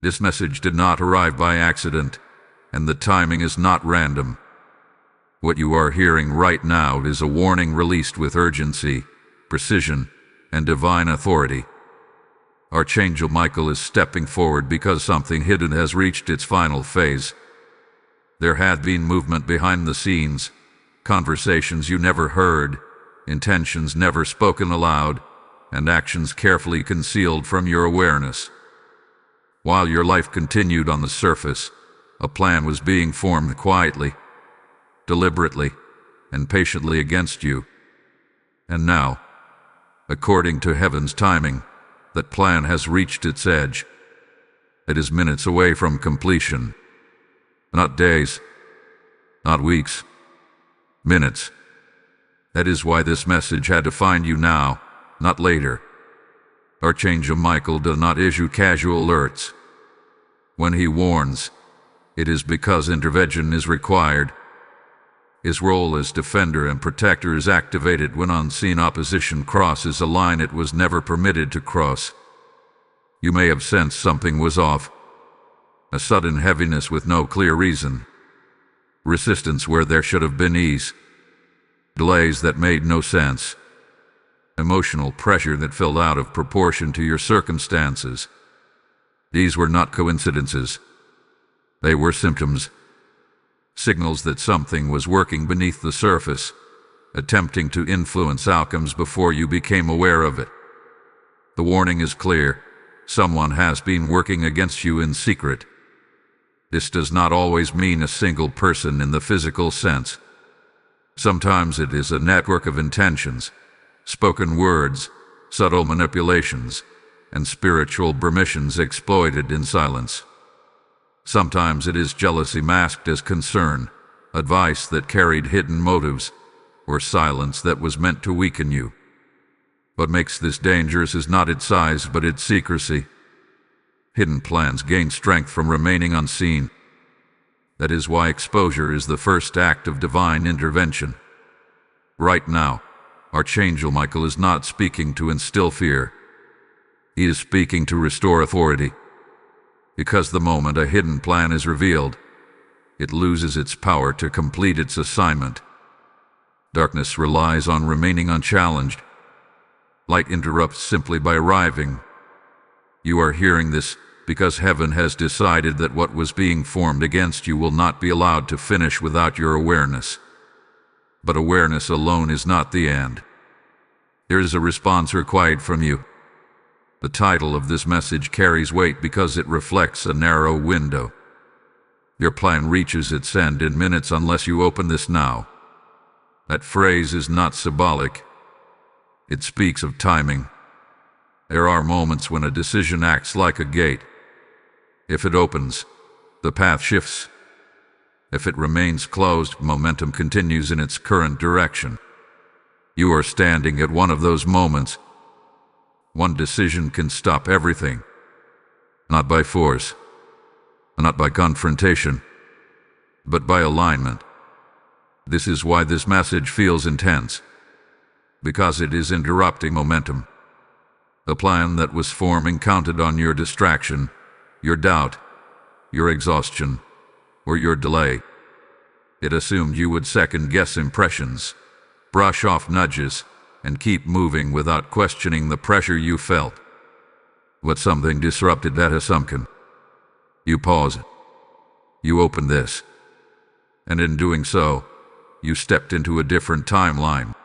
This message did not arrive by accident, and the timing is not random. What you are hearing right now is a warning released with urgency, precision, and divine authority. Archangel Michael is stepping forward because something hidden has reached its final phase. There had been movement behind the scenes, conversations you never heard, intentions never spoken aloud, and actions carefully concealed from your awareness. While your life continued on the surface, a plan was being formed quietly, deliberately, and patiently against you. And now, according to heaven's timing, that plan has reached its edge. It is minutes away from completion. Not days, not weeks, minutes. That is why this message had to find you now, not later. Archangel Michael does not issue casual alerts. When he warns, it is because intervention is required. His role as defender and protector is activated when unseen opposition crosses a line it was never permitted to cross. You may have sensed something was off. A sudden heaviness with no clear reason. Resistance where there should have been ease. Delays that made no sense. Emotional pressure that felt out of proportion to your circumstances. These were not coincidences. They were symptoms. Signals that something was working beneath the surface, attempting to influence outcomes before you became aware of it. The warning is clear. Someone has been working against you in secret. This does not always mean a single person in the physical sense. Sometimes it is a network of intentions, spoken words, subtle manipulations, and spiritual permissions exploited in silence. Sometimes it is jealousy masked as concern, advice that carried hidden motives, or silence that was meant to weaken you. What makes this dangerous is not its size but its secrecy. Hidden plans gain strength from remaining unseen. That is why exposure is the first act of divine intervention. Right now, Archangel Michael is not speaking to instill fear. He is speaking to restore authority. Because the moment a hidden plan is revealed, it loses its power to complete its assignment. Darkness relies on remaining unchallenged. Light interrupts simply by arriving. You are hearing this because heaven has decided that what was being formed against you will not be allowed to finish without your awareness. But awareness alone is not the end. There is a response required from you. The title of this message carries weight because it reflects a narrow window. Your plan reaches its end in minutes unless you open this now. That phrase is not symbolic. It speaks of timing. There are moments when a decision acts like a gate. If it opens, the path shifts. If it remains closed, momentum continues in its current direction. You are standing at one of those moments. One decision can stop everything. Not by force, not by confrontation, but by alignment. This is why this message feels intense, because it is interrupting momentum. The plan that was forming counted on your distraction, your doubt, your exhaustion, or your delay. It assumed you would second-guess impressions, brush off nudges, and keep moving without questioning the pressure you felt. But something disrupted that assumption. You pause. You open this. And in doing so, you stepped into a different timeline.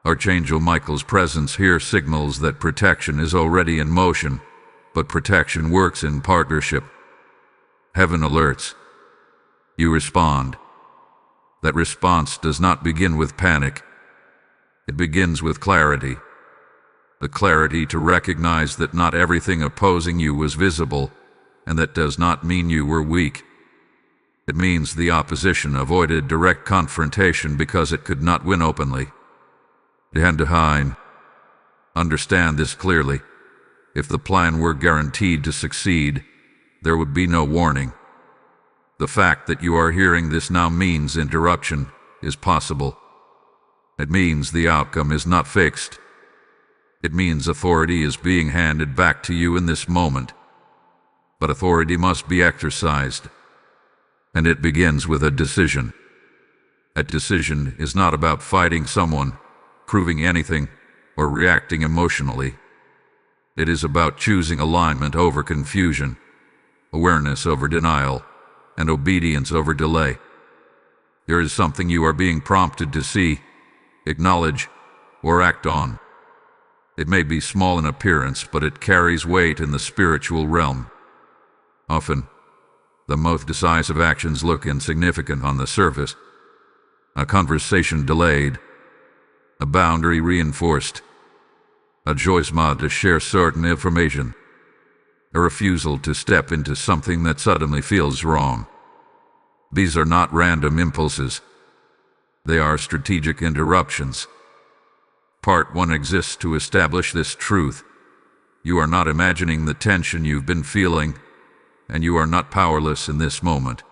Archangel Michael's presence here signals that protection is already in motion, but protection works in partnership. Heaven alerts. You respond. That response does not begin with panic. It begins with clarity. The clarity to recognize that not everything opposing you was visible, and that does not mean you were weak. It means the opposition avoided direct confrontation because it could not win openly. Hand to hand. Understand this clearly. If the plan were guaranteed to succeed, there would be no warning. The fact that you are hearing this now means interruption is possible. It means the outcome is not fixed. It means authority is being handed back to you in this moment. but authority must be exercised, and it begins with a decision. That decision is not about fighting someone, proving anything, or reacting emotionally. It is about choosing alignment over confusion, awareness over denial, and obedience over delay. There is something you are being prompted to see, acknowledge, or act on. It may be small in appearance, but it carries weight in the spiritual realm. Often, the most decisive actions look insignificant on the surface. A conversation delayed, a boundary reinforced, a choice to share certain information, a refusal to step into something that suddenly feels wrong. These are not random impulses. They are strategic interruptions. Part 1 exists to establish this truth. You are not imagining the tension you've been feeling, and you are not powerless in this moment.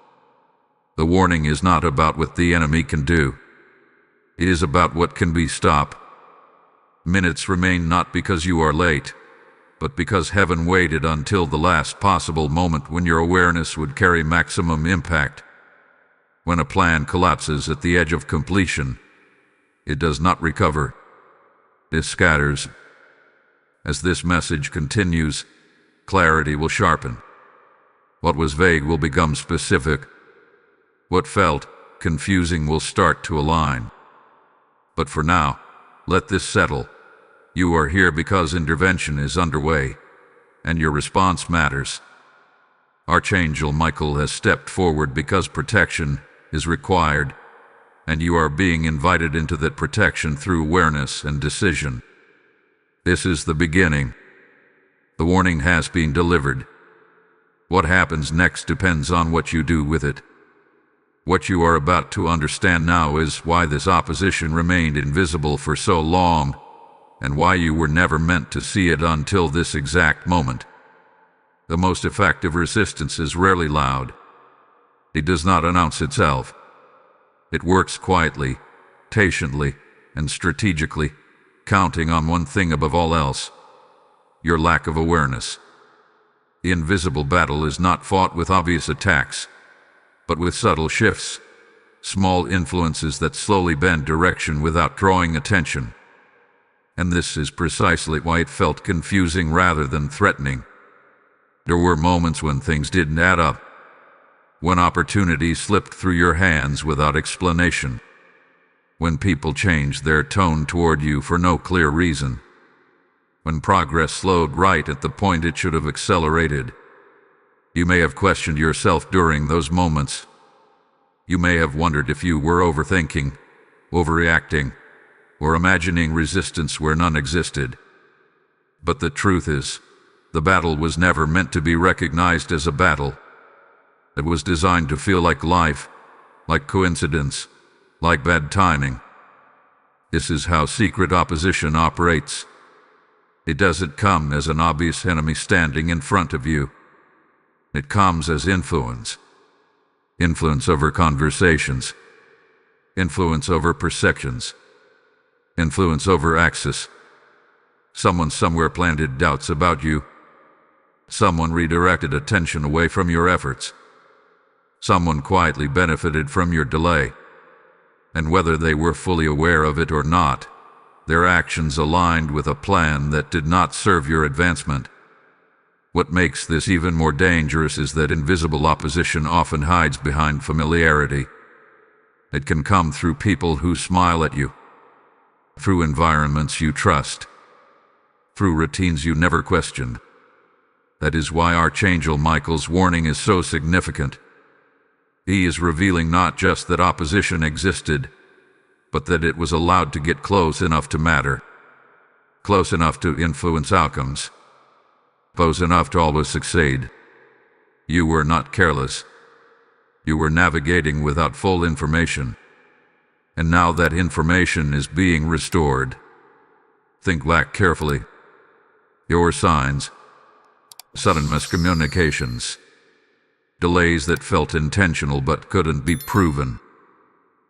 The warning is not about what the enemy can do. It is about what can be stopped. Minutes remain not because you are late, but because heaven waited until the last possible moment when your awareness would carry maximum impact. When a plan collapses at the edge of completion, it does not recover. It scatters. As this message continues, clarity will sharpen. What was vague will become specific. What felt confusing will start to align. But for now, let this settle. You are here because intervention is underway, and your response matters. Archangel Michael has stepped forward because protection is required, and you are being invited into that protection through awareness and decision. This is the beginning. The warning has been delivered. What happens next depends on what you do with it. What you are about to understand now is why this opposition remained invisible for so long, and why you were never meant to see it until this exact moment. The most effective resistance is rarely loud. It does not announce itself. It works quietly, patiently, and strategically, counting on one thing above all else: your lack of awareness. The invisible battle is not fought with obvious attacks, but with subtle shifts, small influences that slowly bend direction without drawing attention. And this is precisely why it felt confusing rather than threatening. There were moments when things didn't add up, when opportunities slipped through your hands without explanation, when people changed their tone toward you for no clear reason, when progress slowed right at the point it should have accelerated. You may have questioned yourself during those moments. You may have wondered if you were overthinking, overreacting, or imagining resistance where none existed. But the truth is, the battle was never meant to be recognized as a battle. It was designed to feel like life, like coincidence, like bad timing. This is how secret opposition operates. It doesn't come as an obvious enemy standing in front of you. It comes as influence. Influence over conversations. Influence over perceptions. Influence over access. Someone somewhere planted doubts about you. Someone redirected attention away from your efforts. Someone quietly benefited from your delay. And whether they were fully aware of it or not, their actions aligned with a plan that did not serve your advancement. What makes this even more dangerous is that invisible opposition often hides behind familiarity. It can come through people who smile at you, through environments you trust, through routines you never questioned. That is why Archangel Michael's warning is so significant. He is revealing not just that opposition existed, but that it was allowed to get close enough to matter, close enough to influence outcomes, close enough to always succeed. You were not careless. You were navigating without full information. And now that information is being restored, think back carefully. Your signs, sudden miscommunications, delays that felt intentional but couldn't be proven,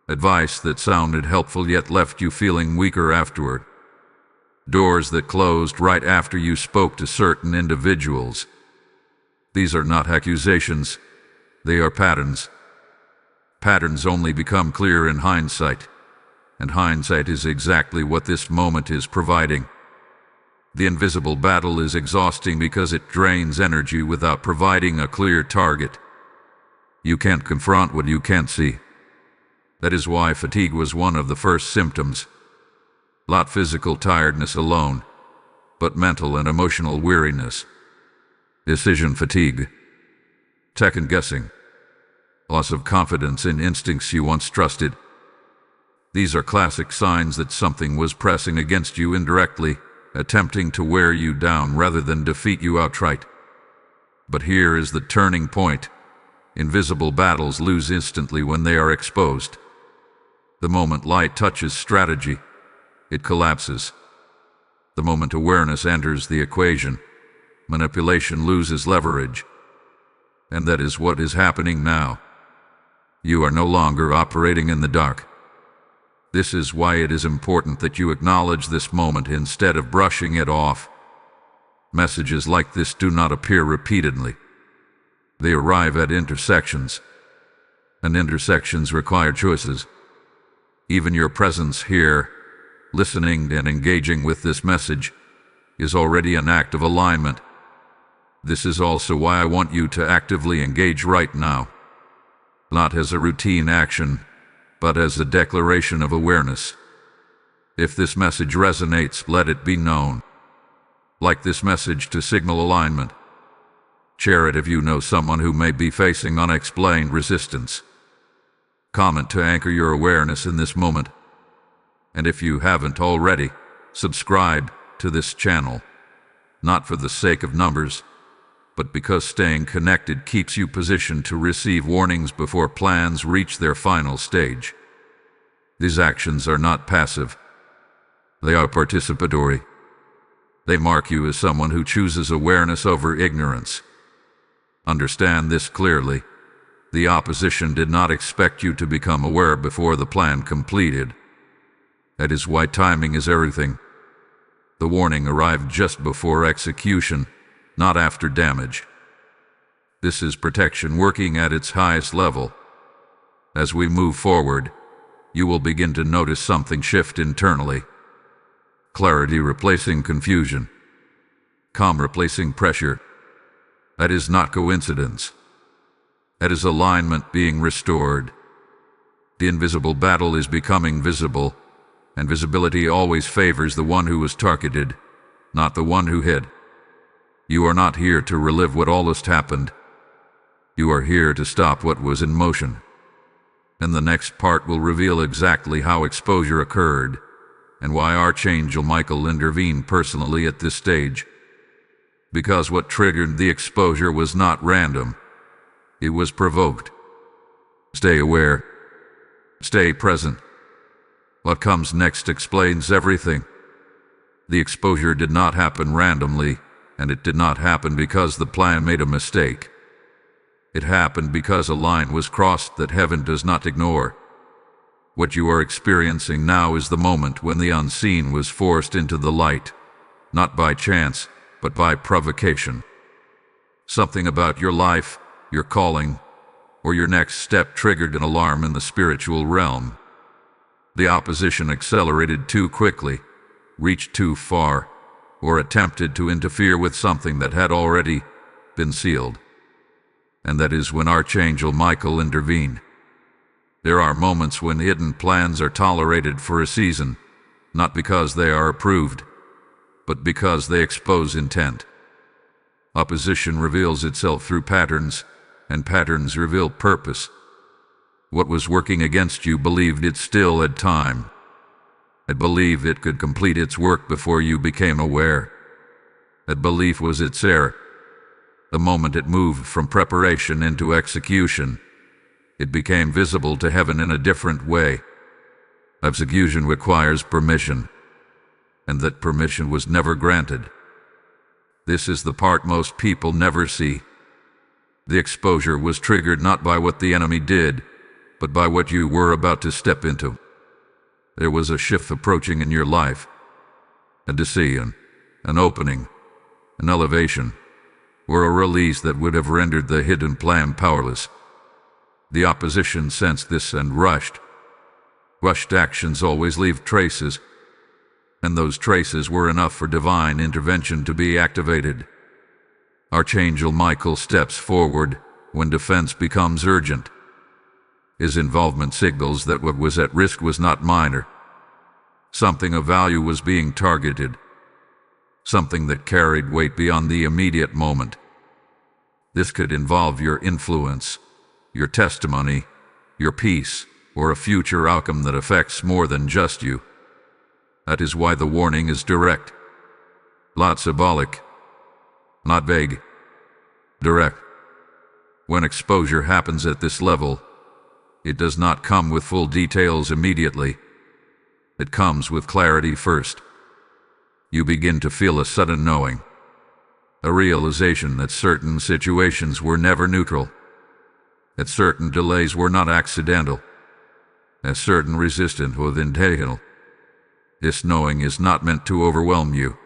advice that sounded helpful yet left you feeling weaker afterward, doors that closed right after you spoke to certain individuals. These are not accusations, they are patterns. Patterns only become clear in hindsight, and hindsight is exactly what this moment is providing. The invisible battle is exhausting because it drains energy without providing a clear target. You can't confront what you can't see. That is why fatigue was one of the first symptoms. Not physical tiredness alone, but mental and emotional weariness. Decision fatigue. Second guessing. Loss of confidence in instincts you once trusted. These are classic signs that something was pressing against you indirectly, attempting to wear you down rather than defeat you outright. But here is the turning point. Invisible battles lose instantly when they are exposed. The moment light touches strategy, it collapses. The moment awareness enters the equation, manipulation loses leverage. And that is what is happening now. You are no longer operating in the dark. This is why it is important that you acknowledge this moment instead of brushing it off. Messages like this do not appear repeatedly. They arrive at intersections, and intersections require choices. Even your presence here, listening and engaging with this message, is already an act of alignment. This is also why I want you to actively engage right now. Not as a routine action, but as a declaration of awareness. If this message resonates, let it be known. Like this message to signal alignment. Share it if you know someone who may be facing unexplained resistance. Comment to anchor your awareness in this moment. And if you haven't already, subscribe to this channel. Not for the sake of numbers, but because staying connected keeps you positioned to receive warnings before plans reach their final stage. These actions are not passive. They are participatory. They mark you as someone who chooses awareness over ignorance. Understand this clearly. The opposition did not expect you to become aware before the plan completed. That is why timing is everything. The warning arrived just before execution, not after damage. This is protection working at its highest level. As we move forward, you will begin to notice something shift internally. Clarity replacing confusion. Calm replacing pressure. That is not coincidence. That is alignment being restored. The invisible battle is becoming visible, and visibility always favors the one who was targeted, not the one who hid. You are not here to relive what almost happened. You are here to stop what was in motion. And the next part will reveal exactly how exposure occurred, and why Archangel Michael intervened personally at this stage. Because what triggered the exposure was not random. It was provoked. Stay aware. Stay present. What comes next explains everything. The exposure did not happen randomly, and it did not happen because the plan made a mistake. It happened because a line was crossed that heaven does not ignore. What you are experiencing now is the moment when the unseen was forced into the light, not by chance, but by provocation. Something about your life, your calling, or your next step triggered an alarm in the spiritual realm. The opposition accelerated too quickly, reached too far, or attempted to interfere with something that had already been sealed. And that is when Archangel Michael intervened. There are moments when hidden plans are tolerated for a season, not because they are approved, but because they expose intent. Opposition reveals itself through patterns, and patterns reveal purpose. What was working against you believed it still had time. It believed it could complete its work before you became aware. That belief was its error. The moment it moved from preparation into execution, it became visible to heaven in a different way. Execution requires permission, and that permission was never granted. This is the part most people never see. The exposure was triggered not by what the enemy did, but by what you were about to step into. There was a shift approaching in your life, a decision, an opening, an elevation, or a release that would have rendered the hidden plan powerless. The opposition sensed this and rushed. Rushed actions always leave traces, and those traces were enough for divine intervention to be activated. Archangel Michael steps forward when defense becomes urgent. His involvement signals that what was at risk was not minor. Something of value was being targeted, something that carried weight beyond the immediate moment. This could involve your influence, your testimony, your peace, or a future outcome that affects more than just you. That is why the warning is direct, not symbolic, not vague, direct. When exposure happens at this level, it does not come with full details immediately. It comes with clarity first. You begin to feel a sudden knowing, a realization that certain situations were never neutral, that certain delays were not accidental, that certain resistance was intentional. This knowing is not meant to overwhelm you.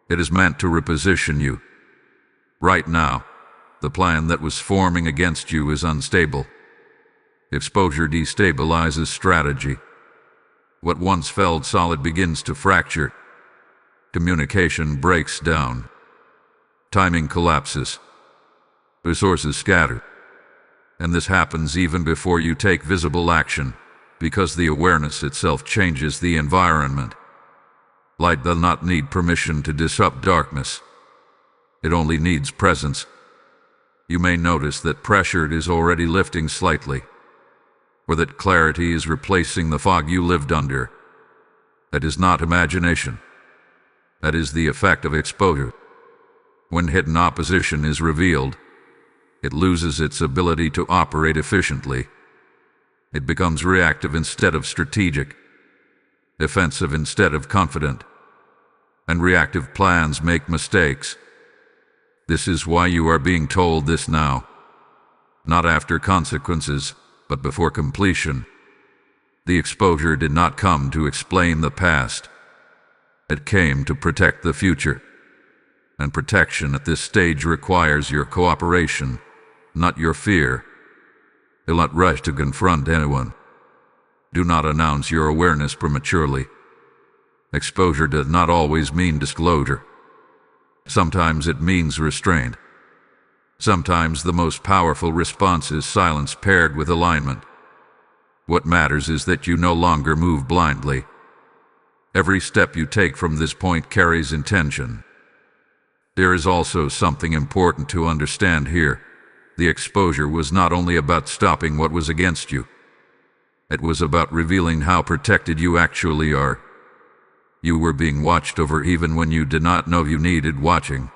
It is meant to reposition you. Right now, the plan that was forming against you is unstable. Exposure destabilizes strategy. What once felt solid begins to fracture. Communication breaks down. Timing collapses. Resources scatter. And this happens even before you take visible action, because the awareness itself changes the environment. Light does not need permission to disrupt darkness. It only needs presence. You may notice that pressure is already lifting slightly, or that clarity is replacing the fog you lived under. That is not imagination. That is the effect of exposure. When hidden opposition is revealed, it loses its ability to operate efficiently. It becomes reactive instead of strategic, defensive instead of confident, and reactive plans make mistakes. This is why you are being told this now, not after consequences, but before completion. The exposure did not come to explain the past. It came to protect the future. And protection at this stage requires your cooperation, not your fear. Do not rush to confront anyone. Do not announce your awareness prematurely. Exposure does not always mean disclosure. Sometimes it means restraint. Sometimes the most powerful response is silence paired with alignment. What matters is that you no longer move blindly. Every step you take from this point carries intention. There is also something important to understand here. The exposure was not only about stopping what was against you. It was about revealing how protected you actually are. You were being watched over even when you did not know you needed watching.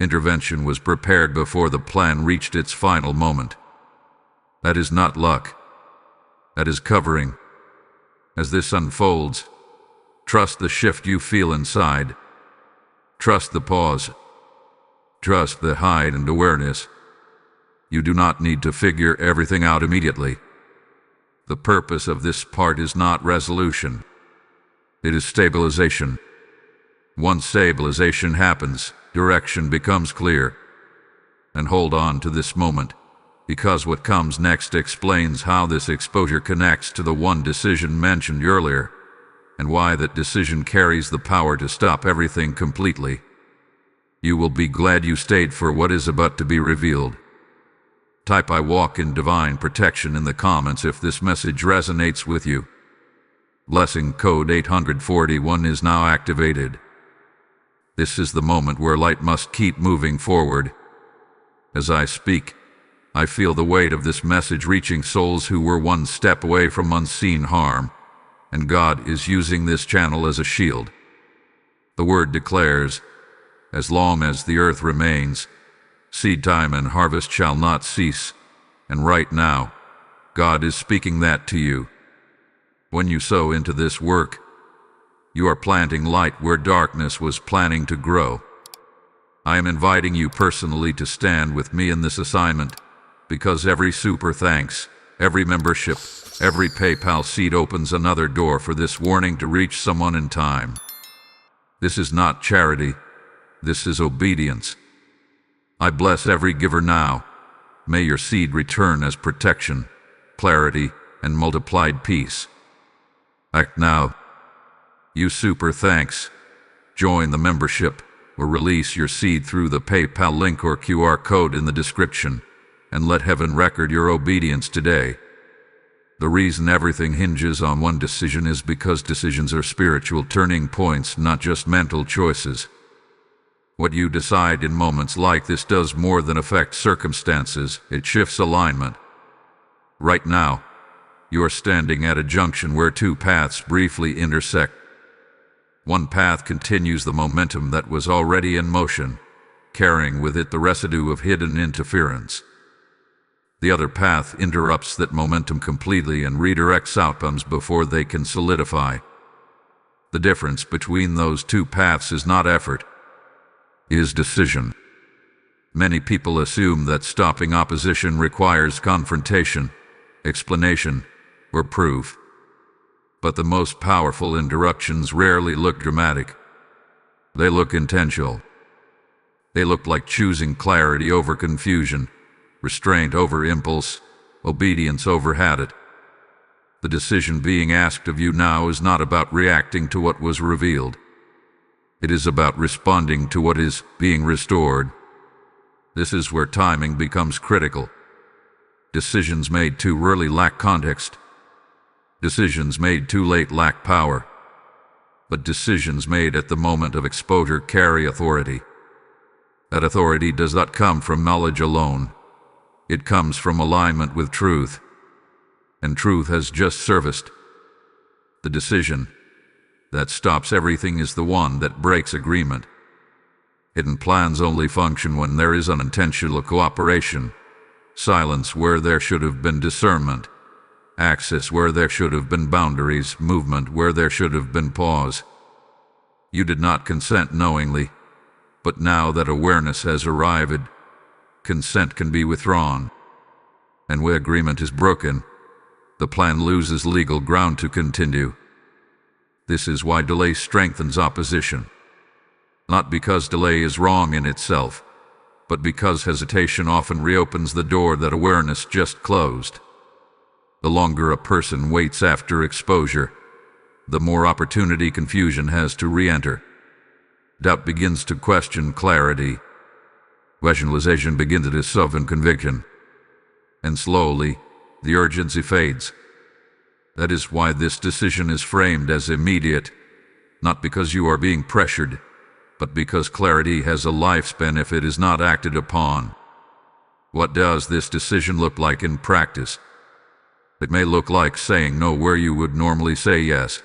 Intervention was prepared before the plan reached its final moment. That is not luck. That is covering. As this unfolds, trust the shift you feel inside. Trust the pause. Trust the heightened awareness. You do not need to figure everything out immediately. The purpose of this part is not resolution. It is stabilization. Once stabilization happens, direction becomes clear. And hold on to this moment, because what comes next explains how this exposure connects to the one decision mentioned earlier, and why that decision carries the power to stop everything completely. You will be glad you stayed for what is about to be revealed. Type "I walk in divine protection" in the comments if this message resonates with you. Blessing code 841 is now activated. This is the moment where light must keep moving forward. As I speak, I feel the weight of this message reaching souls who were one step away from unseen harm, and God is using this channel as a shield. The word declares, as long as the earth remains, seed time and harvest shall not cease, and right now, God is speaking that to you. When you sow into this work, you are planting light where darkness was planning to grow. I am inviting you personally to stand with me in this assignment, because every super thanks, every membership, every PayPal seed opens another door for this warning to reach someone in time. This is not charity. This is obedience. I bless every giver now. May your seed return as protection, clarity, and multiplied peace. Act now. You super thanks. Join the membership or release your seed through the PayPal link or QR code in the description, and let heaven record your obedience today. The reason everything hinges on one decision is because decisions are spiritual turning points, not just mental choices. What you decide in moments like this does more than affect circumstances, it shifts alignment. Right now, you are standing at a junction where two paths briefly intersect. One path continues the momentum that was already in motion, carrying with it the residue of hidden interference. The other path interrupts that momentum completely and redirects outcomes before they can solidify. The difference between those two paths is not effort, it is decision. Many people assume that stopping opposition requires confrontation, explanation, or proof. But the most powerful interruptions rarely look dramatic. They look intentional. They look like choosing clarity over confusion, restraint over impulse, obedience over habit. The decision being asked of you now is not about reacting to what was revealed. It is about responding to what is being restored. This is where timing becomes critical. Decisions made too early lack context. Decisions made too late lack power. But decisions made at the moment of exposure carry authority. That authority does not come from knowledge alone. It comes from alignment with truth. And truth has just surfaced. The decision that stops everything is the one that breaks agreement. Hidden plans only function when there is unintentional cooperation, silence where there should have been discernment, access where there should have been boundaries, movement where there should have been pause. You did not consent knowingly, but now that awareness has arrived, consent can be withdrawn. And where agreement is broken, the plan loses legal ground to continue. This is why delay strengthens opposition. Not because delay is wrong in itself, but because hesitation often reopens the door that awareness just closed. The longer a person waits after exposure, the more opportunity confusion has to re-enter. Doubt begins to question clarity. Rationalization begins to dissolve conviction. And slowly, the urgency fades. That is why this decision is framed as immediate, not because you are being pressured, but because clarity has a lifespan if it is not acted upon. What does this decision look like in practice? It may look like saying no where you would normally say yes.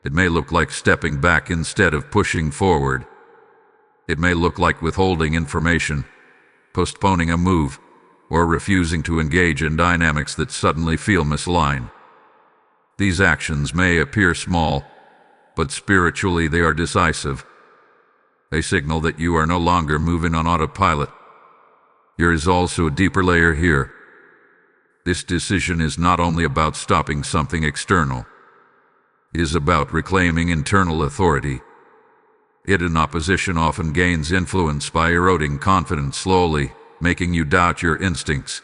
It may look like stepping back instead of pushing forward. It may look like withholding information, postponing a move, or refusing to engage in dynamics that suddenly feel misaligned. These actions may appear small, but spiritually they are decisive. They signal that you are no longer moving on autopilot. There is also a deeper layer here. This decision is not only about stopping something external. It is about reclaiming internal authority. Hidden opposition often gains influence by eroding confidence slowly, making you doubt your instincts.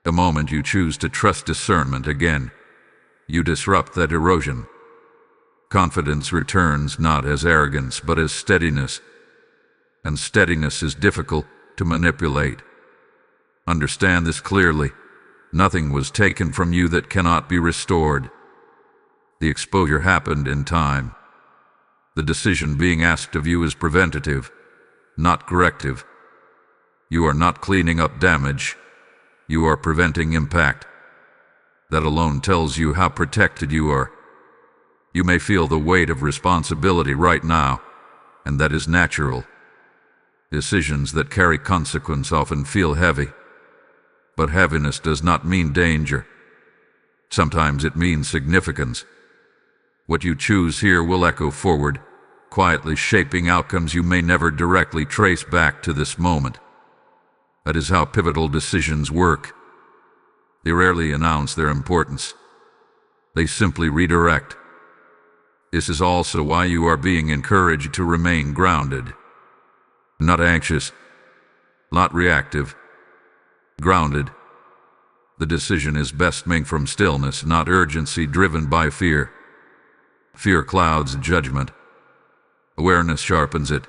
The moment you choose to trust discernment again, you disrupt that erosion. Confidence returns not as arrogance but as steadiness. And steadiness is difficult to manipulate. Understand this clearly. Nothing was taken from you that cannot be restored. The exposure happened in time. The decision being asked of you is preventative, not corrective. You are not cleaning up damage. You are preventing impact. That alone tells you how protected you are. You may feel the weight of responsibility right now, and that is natural. Decisions that carry consequence often feel heavy. But heaviness does not mean danger. Sometimes it means significance. What you choose here will echo forward, quietly shaping outcomes you may never directly trace back to this moment. That is how pivotal decisions work. They rarely announce their importance. They simply redirect. This is also why you are being encouraged to remain grounded. Not anxious, not reactive. Grounded. The decision is best made from stillness, not urgency driven by fear. Fear clouds judgment. Awareness sharpens it.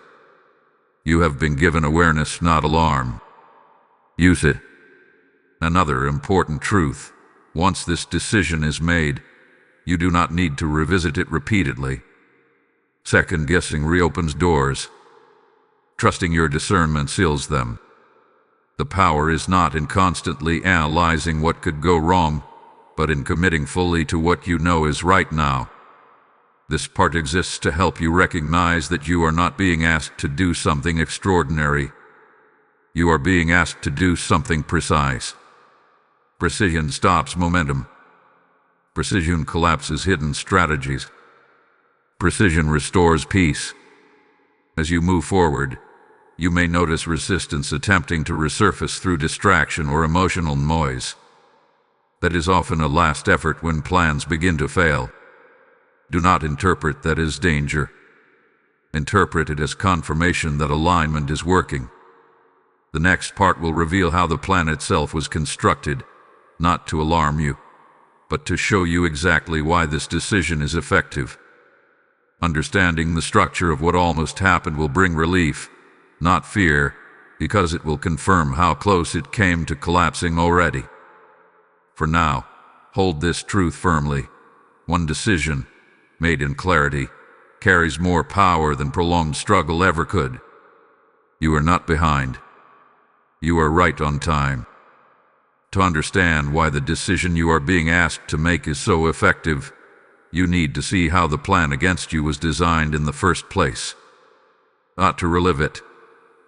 You have been given awareness, not alarm. Use it. Another important truth: once this decision is made, you do not need to revisit it repeatedly. Second-guessing reopens doors. Trusting your discernment seals them. The power is not in constantly analyzing what could go wrong, but in committing fully to what you know is right now. This part exists to help you recognize that you are not being asked to do something extraordinary. You are being asked to do something precise. Precision stops momentum. Precision collapses hidden strategies. Precision restores peace. As you move forward, you may notice resistance attempting to resurface through distraction or emotional noise. That is often a last effort when plans begin to fail. Do not interpret that as danger. Interpret it as confirmation that alignment is working. The next part will reveal how the plan itself was constructed, not to alarm you, but to show you exactly why this decision is effective. Understanding the structure of what almost happened will bring relief, not fear, because it will confirm how close it came to collapsing already. For now, hold this truth firmly. One decision, made in clarity, carries more power than prolonged struggle ever could. You are not behind. You are right on time. To understand why the decision you are being asked to make is so effective, you need to see how the plan against you was designed in the first place. Not to relive it,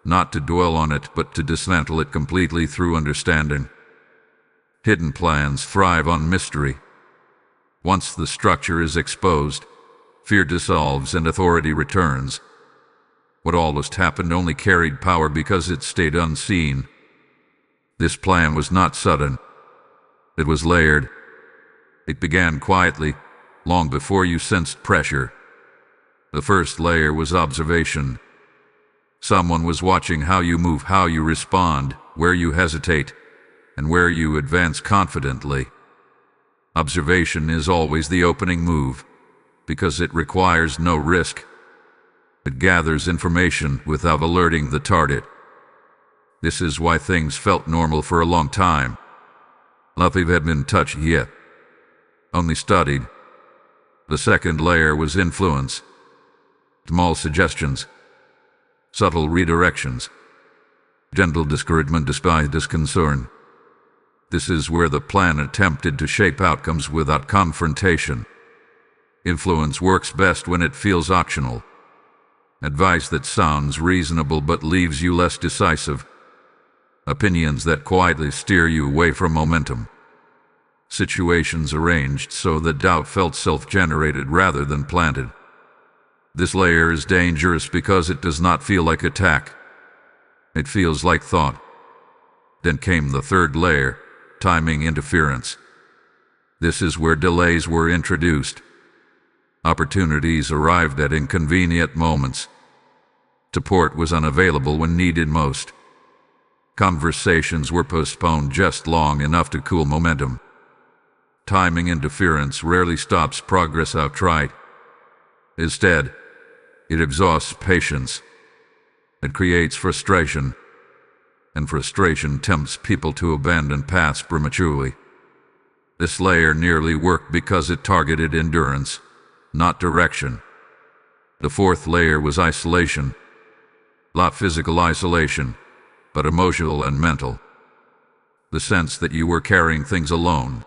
not to dwell on it, but to dismantle it completely through understanding. Hidden plans thrive on mystery. Once the structure is exposed, fear dissolves and authority returns. What almost happened only carried power because it stayed unseen. This plan was not sudden. It was layered. It began quietly, long before you sensed pressure. The first layer was observation. Someone was watching how you move, how you respond, where you hesitate, and where you advance confidently. Observation is always the opening move, because it requires no risk. It gathers information without alerting the target. This is why things felt normal for a long time. Nothing had been touched yet, only studied. The second layer was influence. Small suggestions, subtle redirections, gentle discouragement despite disconcern. This is where the plan attempted to shape outcomes without confrontation. Influence works best when it feels optional. Advice that sounds reasonable but leaves you less decisive. Opinions that quietly steer you away from momentum. Situations arranged so that doubt felt self-generated rather than planted. This layer is dangerous because it does not feel like attack. It feels like thought. Then came the third layer, timing interference. This is where delays were introduced. Opportunities arrived at inconvenient moments. Support was unavailable when needed most. Conversations were postponed just long enough to cool momentum. Timing interference rarely stops progress outright. Instead, it exhausts patience. It creates frustration, and frustration tempts people to abandon paths prematurely. This layer nearly worked because it targeted endurance, not direction. The fourth layer was isolation. Not physical isolation, but emotional and mental. The sense that you were carrying things alone,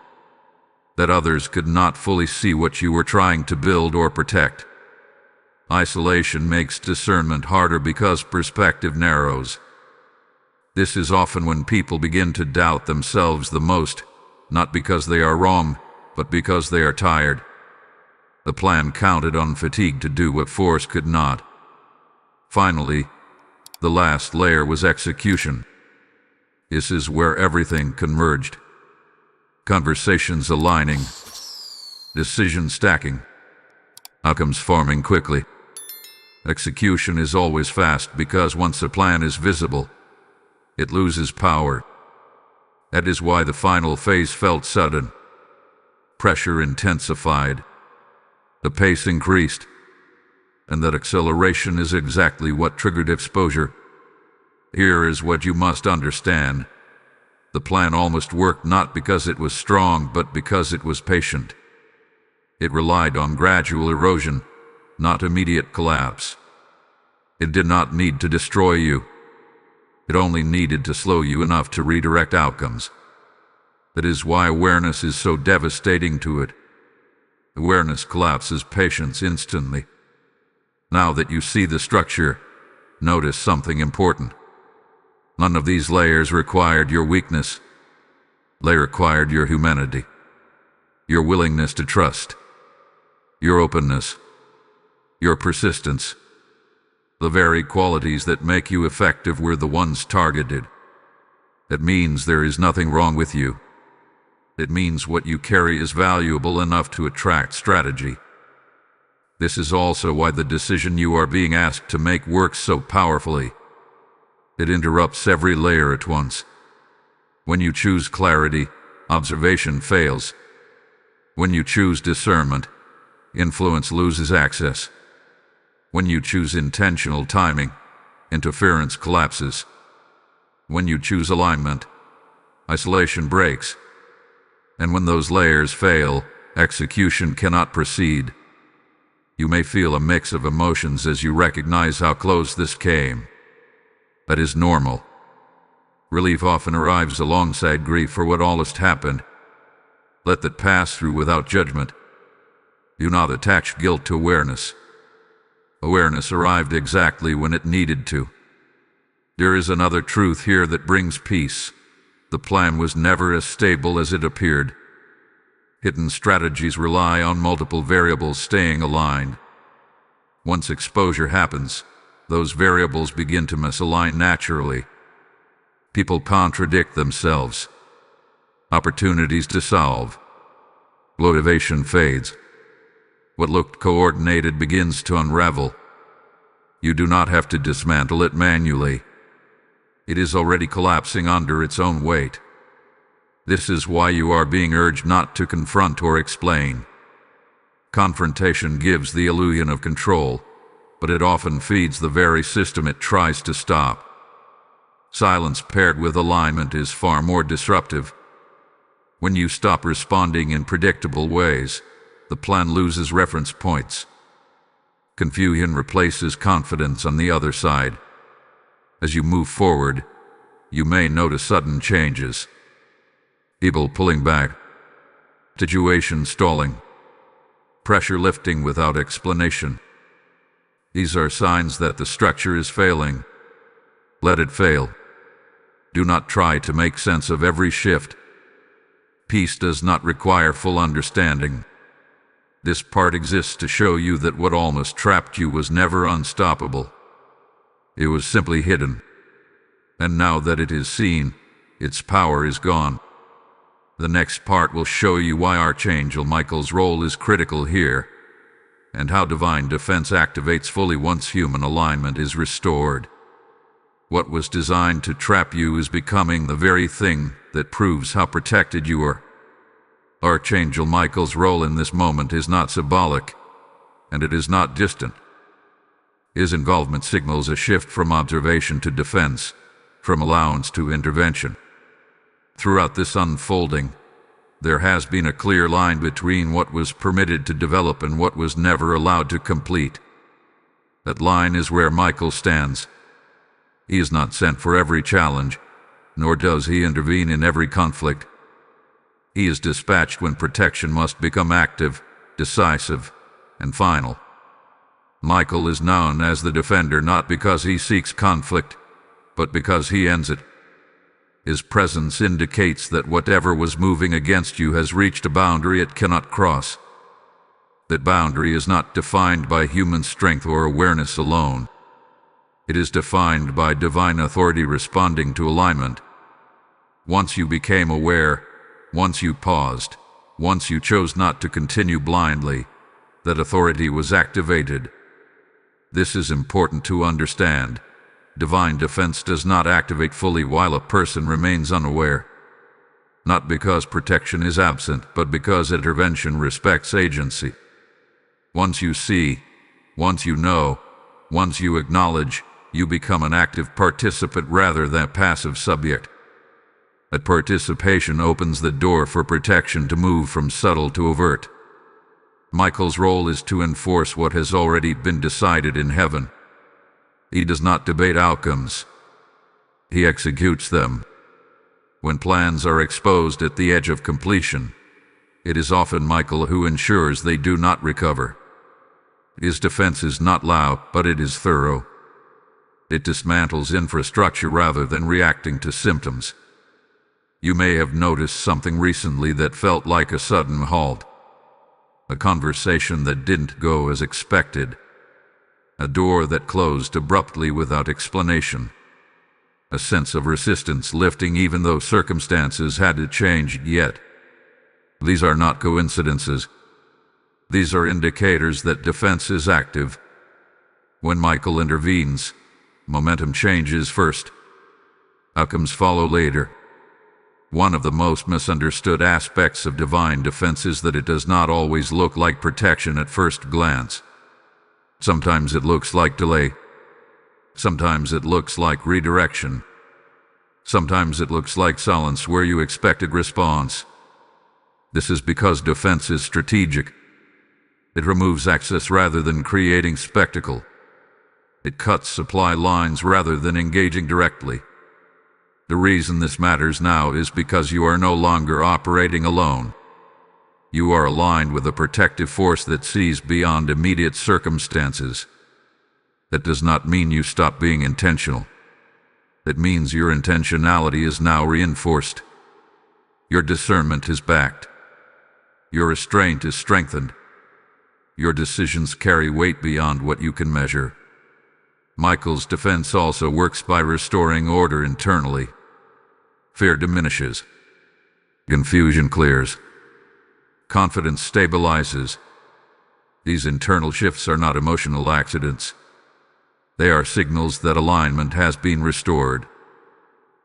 that others could not fully see what you were trying to build or protect. Isolation makes discernment harder because perspective narrows. This is often when people begin to doubt themselves the most, not because they are wrong, but because they are tired. The plan counted on fatigue to do what force could not. Finally, the last layer was execution. This is where everything converged. Conversations aligning, decisions stacking, outcomes forming quickly. Execution is always fast because once a plan is visible, It loses power. That is why the final phase felt sudden. Pressure intensified. The pace increased. And that acceleration is exactly what triggered exposure. Here is what you must understand. The plan almost worked not because it was strong, but because it was patient. It relied on gradual erosion, not immediate collapse. It did not need to destroy you. It only needed to slow you enough to redirect outcomes. That is why awareness is so devastating to it. Awareness collapses patience instantly. Now that you see the structure, notice something important. None of these layers required your weakness. They required your humanity, your willingness to trust, your openness, your persistence. The very qualities that make you effective were the ones targeted. It means there is nothing wrong with you. It means what you carry is valuable enough to attract strategy. This is also why the decision you are being asked to make works so powerfully. It interrupts every layer at once. When you choose clarity, observation fails. When you choose discernment, influence loses access. When you choose intentional timing, interference collapses. When you choose alignment, isolation breaks. And when those layers fail, execution cannot proceed. You may feel a mix of emotions as you recognize how close this came. That is normal. Relief often arrives alongside grief for what almost happened. Let that pass through without judgment. Do not attach guilt to awareness. Awareness arrived exactly when it needed to. There is another truth here that brings peace. The plan was never as stable as it appeared. Hidden strategies rely on multiple variables staying aligned. Once exposure happens, those variables begin to misalign naturally. People contradict themselves. Opportunities dissolve. Motivation fades. What looked coordinated begins to unravel. You do not have to dismantle it manually. It is already collapsing under its own weight. This is why you are being urged not to confront or explain. Confrontation gives the illusion of control, but it often feeds the very system it tries to stop. Silence paired with alignment is far more disruptive. When you stop responding in predictable ways, the plan loses reference points. Confusion replaces confidence on the other side. As you move forward, you may notice sudden changes. People pulling back, situation stalling, pressure lifting without explanation. These are signs that the structure is failing. Let it fail. Do not try to make sense of every shift. Peace does not require full understanding. This part exists to show you that what almost trapped you was never unstoppable. It was simply hidden. And now that it is seen, its power is gone. The next part will show you why Archangel Michael's role is critical here, and how divine defense activates fully once human alignment is restored. What was designed to trap you is becoming the very thing that proves how protected you are. Archangel Michael's role in this moment is not symbolic, and it is not distant. His involvement signals a shift from observation to defense, from allowance to intervention. Throughout this unfolding, there has been a clear line between what was permitted to develop and what was never allowed to complete. That line is where Michael stands. He is not sent for every challenge, nor does he intervene in every conflict. He is dispatched when protection must become active, decisive, and final. Michael is known as the defender not because he seeks conflict, but because he ends it. His presence indicates that whatever was moving against you has reached a boundary it cannot cross. That boundary is not defined by human strength or awareness alone. It is defined by divine authority responding to alignment. Once you became aware, once you paused, once you chose not to continue blindly, that authority was activated. This is important to understand, divine defense does not activate fully while a person remains unaware. Not because protection is absent, but because intervention respects agency. Once you see, once you know, once you acknowledge, you become an active participant rather than a passive subject. That participation opens the door for protection to move from subtle to overt. Michael's role is to enforce what has already been decided in heaven. He does not debate outcomes. He executes them. When plans are exposed at the edge of completion, it is often Michael who ensures they do not recover. His defense is not loud, but it is thorough. It dismantles infrastructure rather than reacting to symptoms. You may have noticed something recently that felt like a sudden halt. A conversation that didn't go as expected. A door that closed abruptly without explanation. A sense of resistance lifting even though circumstances hadn't changed yet. These are not coincidences. These are indicators that defense is active. When Michael intervenes, momentum changes first. Outcomes follow later. One of the most misunderstood aspects of divine defense is that it does not always look like protection at first glance. Sometimes it looks like delay. Sometimes it looks like redirection. Sometimes it looks like silence where you expected response. This is because defense is strategic. It removes access rather than creating spectacle. It cuts supply lines rather than engaging directly. The reason this matters now is because you are no longer operating alone. You are aligned with a protective force that sees beyond immediate circumstances. That does not mean you stop being intentional. That means your intentionality is now reinforced. Your discernment is backed. Your restraint is strengthened. Your decisions carry weight beyond what you can measure. Michael's defense also works by restoring order internally. Fear diminishes. Confusion clears. Confidence stabilizes. These internal shifts are not emotional accidents. They are signals that alignment has been restored.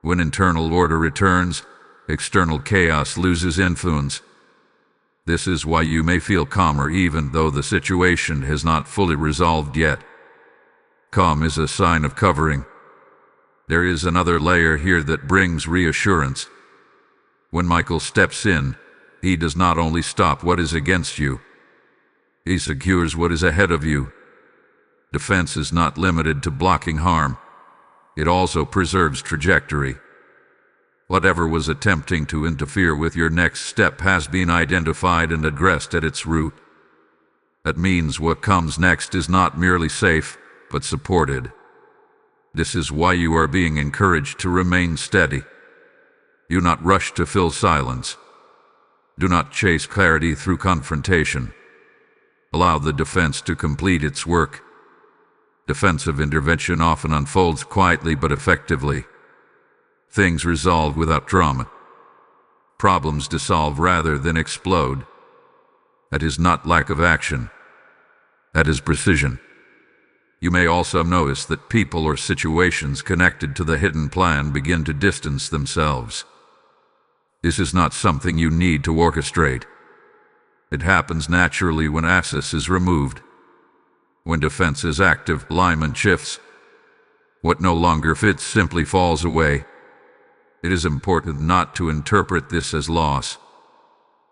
When internal order returns, external chaos loses influence. This is why you may feel calmer even though the situation has not fully resolved yet. Calm is a sign of covering. There is another layer here that brings reassurance. When Michael steps in, he does not only stop what is against you. He secures what is ahead of you. Defense is not limited to blocking harm. It also preserves trajectory. Whatever was attempting to interfere with your next step has been identified and addressed at its root. That means what comes next is not merely safe, but supported. This is why you are being encouraged to remain steady. Do not rush to fill silence. Do not chase clarity through confrontation. Allow the defense to complete its work. Defensive intervention often unfolds quietly but effectively. Things resolve without drama. Problems dissolve rather than explode. That is not lack of action. That is precision. You may also notice that people or situations connected to the hidden plan begin to distance themselves. This is not something you need to orchestrate. It happens naturally when access is removed. When defense is active, alignment shifts. What no longer fits simply falls away. It is important not to interpret this as loss.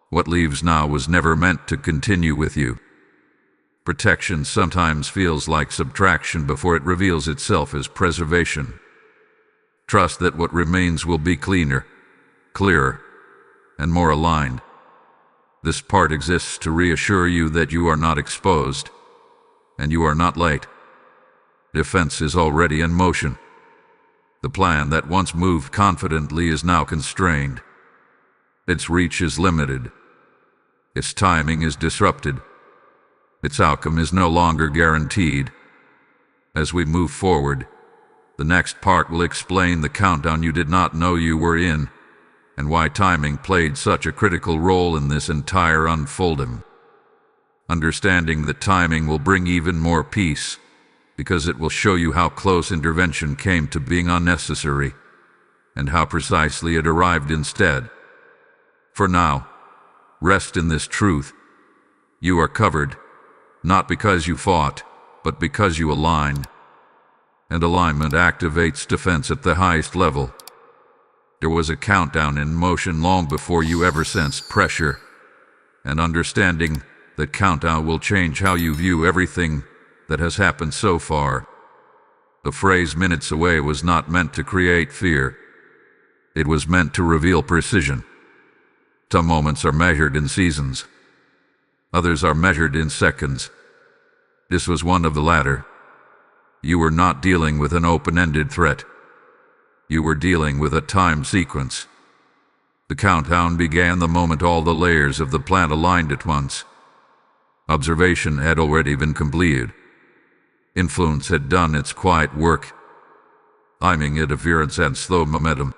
What leaves now was never meant to continue with you. Protection sometimes feels like subtraction before it reveals itself as preservation. Trust that what remains will be cleaner, clearer, and more aligned. This part exists to reassure you that you are not exposed, and you are not late. Defense is already in motion. The plan that once moved confidently is now constrained. Its reach is limited. Its timing is disrupted. Its outcome is no longer guaranteed. As we move forward, the next part will explain the countdown you did not know you were in, and why timing played such a critical role in this entire unfolding. Understanding that timing will bring even more peace, because it will show you how close intervention came to being unnecessary, and how precisely it arrived instead. For now, rest in this truth. You are covered, not because you fought, but because you aligned. And alignment activates defense at the highest level. There was a countdown in motion long before you ever sensed pressure, and understanding that countdown will change how you view everything that has happened so far. The phrase "minutes away" was not meant to create fear. It was meant to reveal precision. Some moments are measured in seasons. Others are measured in seconds. This was one of the latter. You were not dealing with an open-ended threat. You were dealing with a time sequence. The countdown began the moment all the layers of the plan aligned at once. Observation had already been completed. Influence had done its quiet work, timing interference and slow momentum.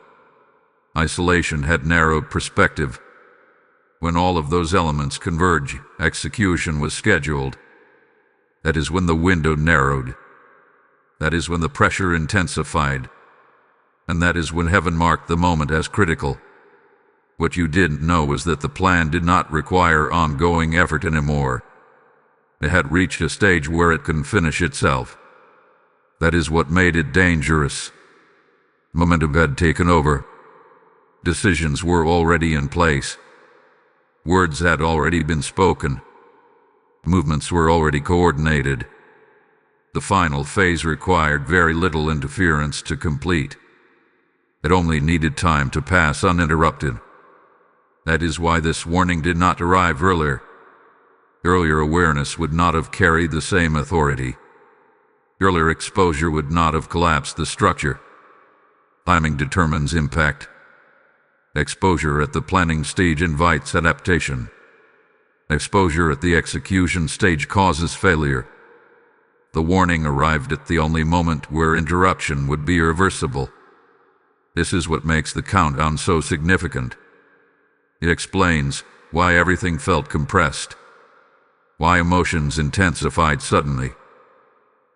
Isolation had narrowed perspective. When all of those elements converge, execution was scheduled. That is when the window narrowed. That is when the pressure intensified. And that is when heaven marked the moment as critical. What you didn't know was that the plan did not require ongoing effort anymore. It had reached a stage where it couldn't finish itself. That is what made it dangerous. Momentum had taken over. Decisions were already in place. Words had already been spoken. Movements were already coordinated. The final phase required very little interference to complete. It only needed time to pass uninterrupted. That is why this warning did not arrive earlier. Earlier awareness would not have carried the same authority. Earlier exposure would not have collapsed the structure. Timing determines impact. Exposure at the planning stage invites adaptation. Exposure at the execution stage causes failure. The warning arrived at the only moment where interruption would be irreversible. This is what makes the countdown so significant. It explains why everything felt compressed, why emotions intensified suddenly,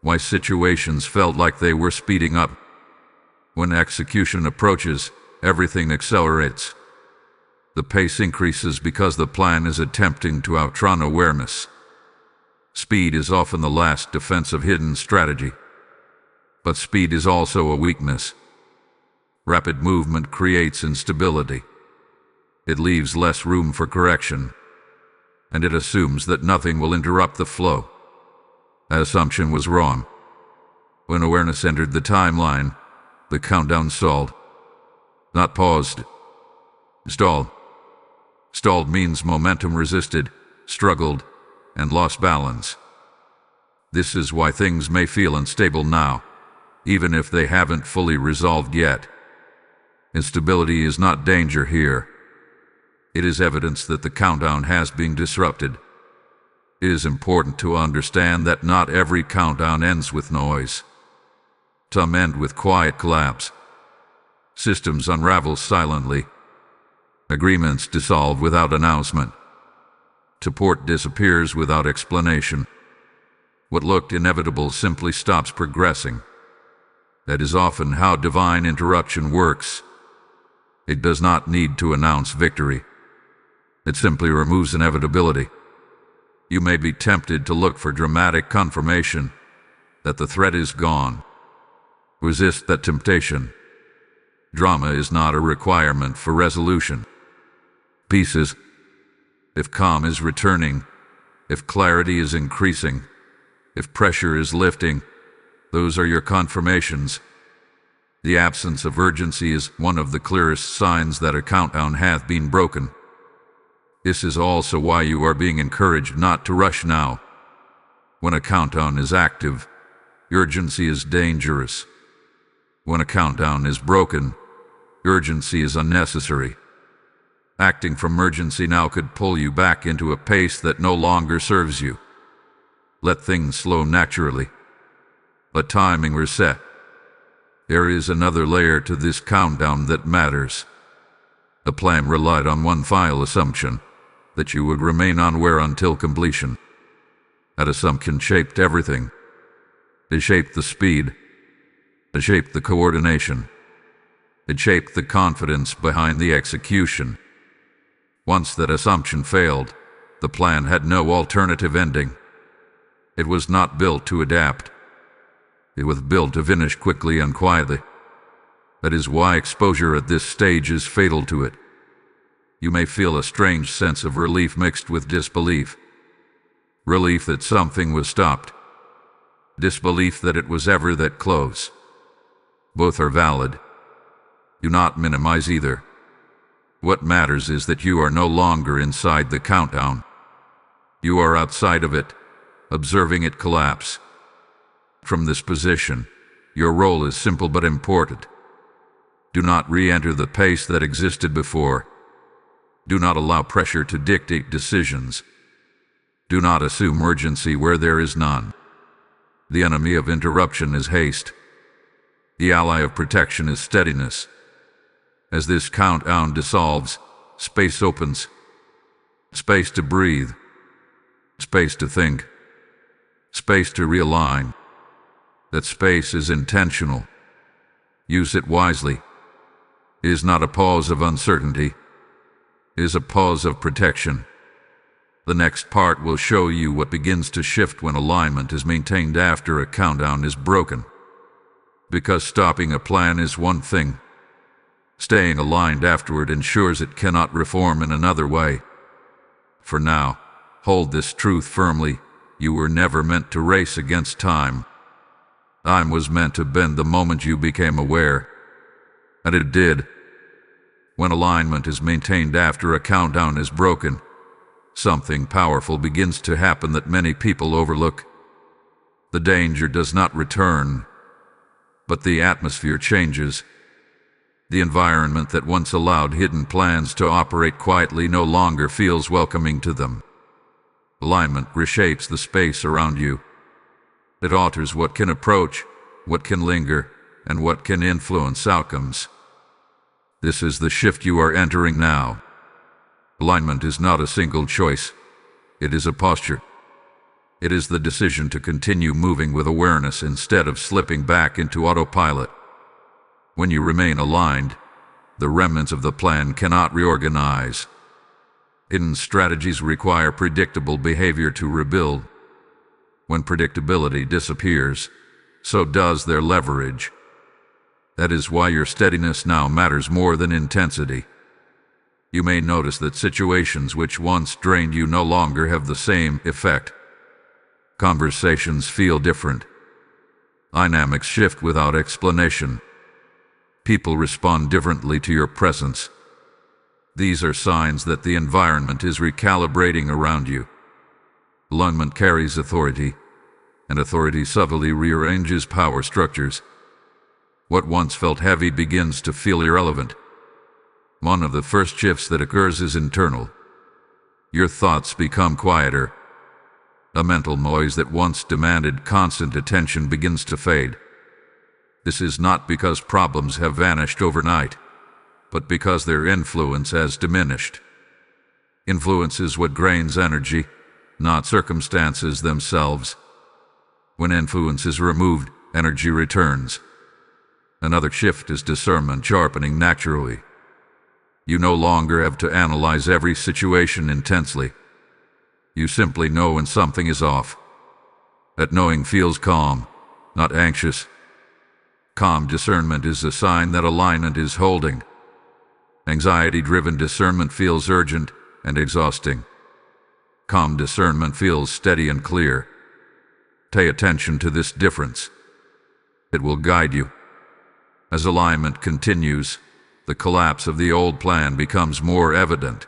why situations felt like they were speeding up. When execution approaches, everything accelerates. The pace increases because the plan is attempting to outrun awareness. Speed is often the last defensive hidden strategy. But speed is also a weakness. Rapid movement creates instability. It leaves less room for correction, and it assumes that nothing will interrupt the flow. That assumption was wrong. When awareness entered the timeline, the countdown stalled. Not paused. Stalled. Stalled means momentum resisted, struggled, and lost balance. This is why things may feel unstable now, even if they haven't fully resolved yet. Instability is not danger here. It is evidence that the countdown has been disrupted. It is important to understand that not every countdown ends with noise. Some end with quiet collapse. Systems unravel silently. Agreements dissolve without announcement. Support disappears without explanation. What looked inevitable simply stops progressing. That is often how divine interruption works. It does not need to announce victory. It simply removes inevitability. You may be tempted to look for dramatic confirmation that the threat is gone. Resist that temptation. Drama is not a requirement for resolution. Peace is. If calm is returning, if clarity is increasing, if pressure is lifting, those are your confirmations. The absence of urgency is one of the clearest signs that a countdown hath been broken. This is also why you are being encouraged not to rush now. When a countdown is active, urgency is dangerous. When a countdown is broken, urgency is unnecessary. Acting from urgency now could pull you back into a pace that no longer serves you. Let things slow naturally. Let timing reset. There is another layer to this countdown that matters. The plan relied on one final assumption, that you would remain unaware until completion. That assumption shaped everything. It shaped the speed. It shaped the coordination. It shaped the confidence behind the execution. Once that assumption failed, the plan had no alternative ending. It was not built to adapt. It was built to finish quickly and quietly. That is why exposure at this stage is fatal to it. You may feel a strange sense of relief mixed with disbelief. Relief that something was stopped. Disbelief that it was ever that close. Both are valid. Do not minimize either. What matters is that you are no longer inside the countdown. You are outside of it, observing it collapse. From this position, your role is simple but important. Do not re-enter the pace that existed before. Do not allow pressure to dictate decisions. Do not assume urgency where there is none. The enemy of interruption is haste. The ally of protection is steadiness. As this countdown dissolves, space opens. Space to breathe. Space to think. Space to realign. That space is intentional. Use it wisely. It is not a pause of uncertainty. It is a pause of protection. The next part will show you what begins to shift when alignment is maintained after a countdown is broken. Because stopping a plan is one thing. Staying aligned afterward ensures it cannot reform in another way. For now, hold this truth firmly. You were never meant to race against time. Time was meant to bend the moment you became aware. And it did. When alignment is maintained after a countdown is broken, something powerful begins to happen that many people overlook. The danger does not return, but the atmosphere changes. The environment that once allowed hidden plans to operate quietly no longer feels welcoming to them. Alignment reshapes the space around you. It alters what can approach, what can linger, and what can influence outcomes. This is the shift you are entering now. Alignment is not a single choice. It is a posture. It is the decision to continue moving with awareness instead of slipping back into autopilot. When you remain aligned, the remnants of the plan cannot reorganize. Hidden strategies require predictable behavior to rebuild. When predictability disappears, so does their leverage. That is why your steadiness now matters more than intensity. You may notice that situations which once drained you no longer have the same effect. Conversations feel different. Dynamics shift without explanation. People respond differently to your presence. These are signs that the environment is recalibrating around you. Alignment carries authority, and authority subtly rearranges power structures. What once felt heavy begins to feel irrelevant. One of the first shifts that occurs is internal. Your thoughts become quieter. A mental noise that once demanded constant attention begins to fade. This is not because problems have vanished overnight, but because their influence has diminished. Influence is what drains energy, not circumstances themselves. When influence is removed, energy returns. Another shift is discernment sharpening naturally. You no longer have to analyze every situation intensely. You simply know when something is off. That knowing feels calm, not anxious. Calm discernment is a sign that alignment is holding. Anxiety-driven discernment feels urgent and exhausting. Calm discernment feels steady and clear. Pay attention to this difference. It will guide you. As alignment continues, the collapse of the old plan becomes more evident.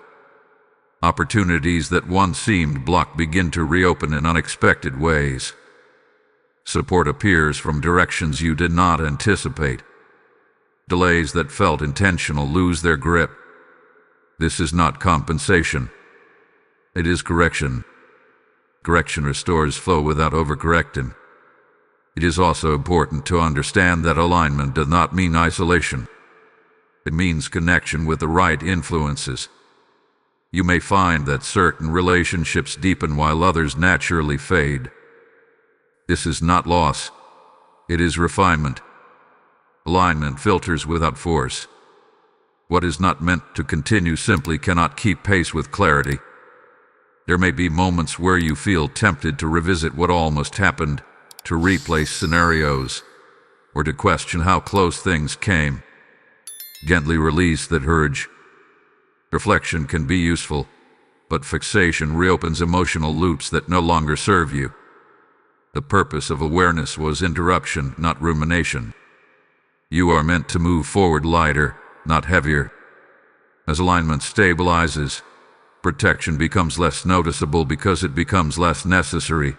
Opportunities that once seemed blocked begin to reopen in unexpected ways. Support appears from directions you did not anticipate. Delays that felt intentional lose their grip. This is not compensation. It is correction. Correction restores flow without overcorrecting. It is also important to understand that alignment does not mean isolation. It means connection with the right influences. You may find that certain relationships deepen while others naturally fade. This is not loss, It is refinement. Alignment filters without force. What is not meant to continue simply cannot keep pace with clarity. There may be moments where you feel tempted to revisit what almost happened, to replay scenarios, or to question how close things came. Gently release that urge. Reflection can be useful, but fixation reopens emotional loops that no longer serve you. The purpose of awareness was interruption, not rumination. You are meant to move forward lighter, not heavier. As alignment stabilizes, protection becomes less noticeable because it becomes less necessary.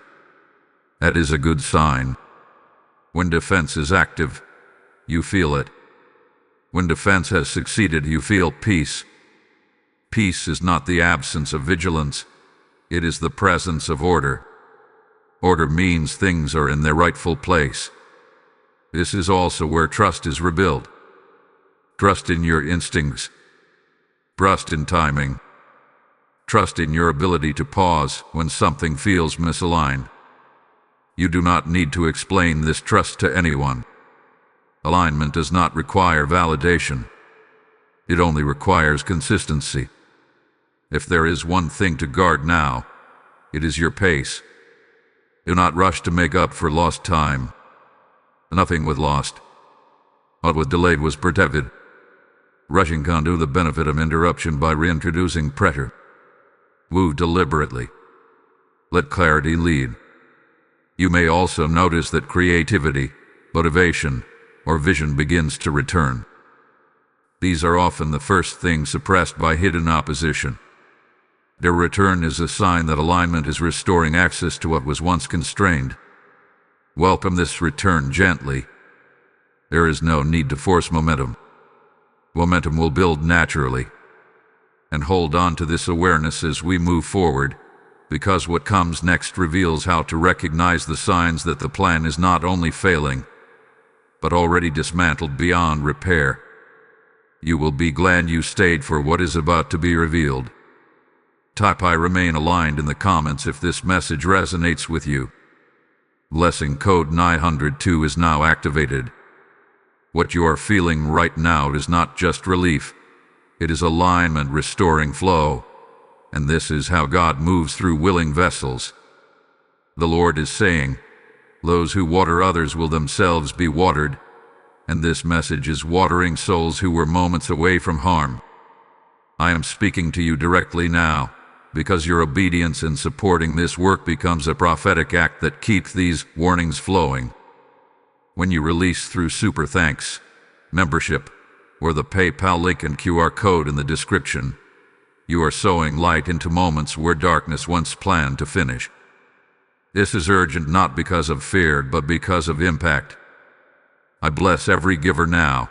That is a good sign. When defense is active, you feel it. When defense has succeeded, you feel peace. Peace is not the absence of vigilance. It is the presence of order. Order means things are in their rightful place. This is also where trust is rebuilt. Trust in your instincts. Trust in timing. Trust in your ability to pause when something feels misaligned. You do not need to explain this trust to anyone. Alignment does not require validation. It only requires consistency. If there is one thing to guard now, it is your pace. Do not rush to make up for lost time. Nothing was lost. What was delayed was protected. Rushing can do the benefit of interruption by reintroducing pressure. Move deliberately. Let clarity lead. You may also notice that creativity, motivation, or vision begins to return. These are often the first things suppressed by hidden opposition. Their return is a sign that alignment is restoring access to what was once constrained. Welcome this return gently. There is no need to force momentum. Momentum will build naturally. And hold on to this awareness as we move forward, because what comes next reveals how to recognize the signs that the plan is not only failing, but already dismantled beyond repair. You will be glad you stayed for what is about to be revealed. Type I remain aligned in the comments if this message resonates with you. Blessing code 902 is now activated. What you are feeling right now is not just relief. It is alignment restoring flow. And this is how God moves through willing vessels. The Lord is saying, those who water others will themselves be watered. And this message is watering souls who were moments away from harm. I am speaking to you directly now, because your obedience in supporting this work becomes a prophetic act that keeps these warnings flowing. When you release through super thanks, membership, or the PayPal link and QR code in the description, you are sowing light into moments where darkness once planned to finish. This is urgent not because of fear, but because of impact. I bless every giver now.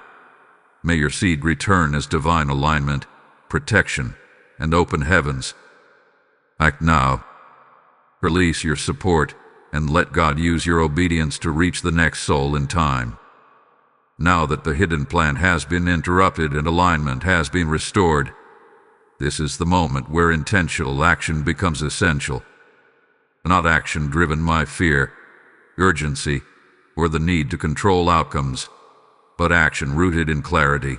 May your seed return as divine alignment, protection, and open heavens. Act now. Release your support, and let God use your obedience to reach the next soul in time. Now that the hidden plan has been interrupted and alignment has been restored, this is the moment where intentional action becomes essential. Not action driven by fear, urgency, or the need to control outcomes, but action rooted in clarity.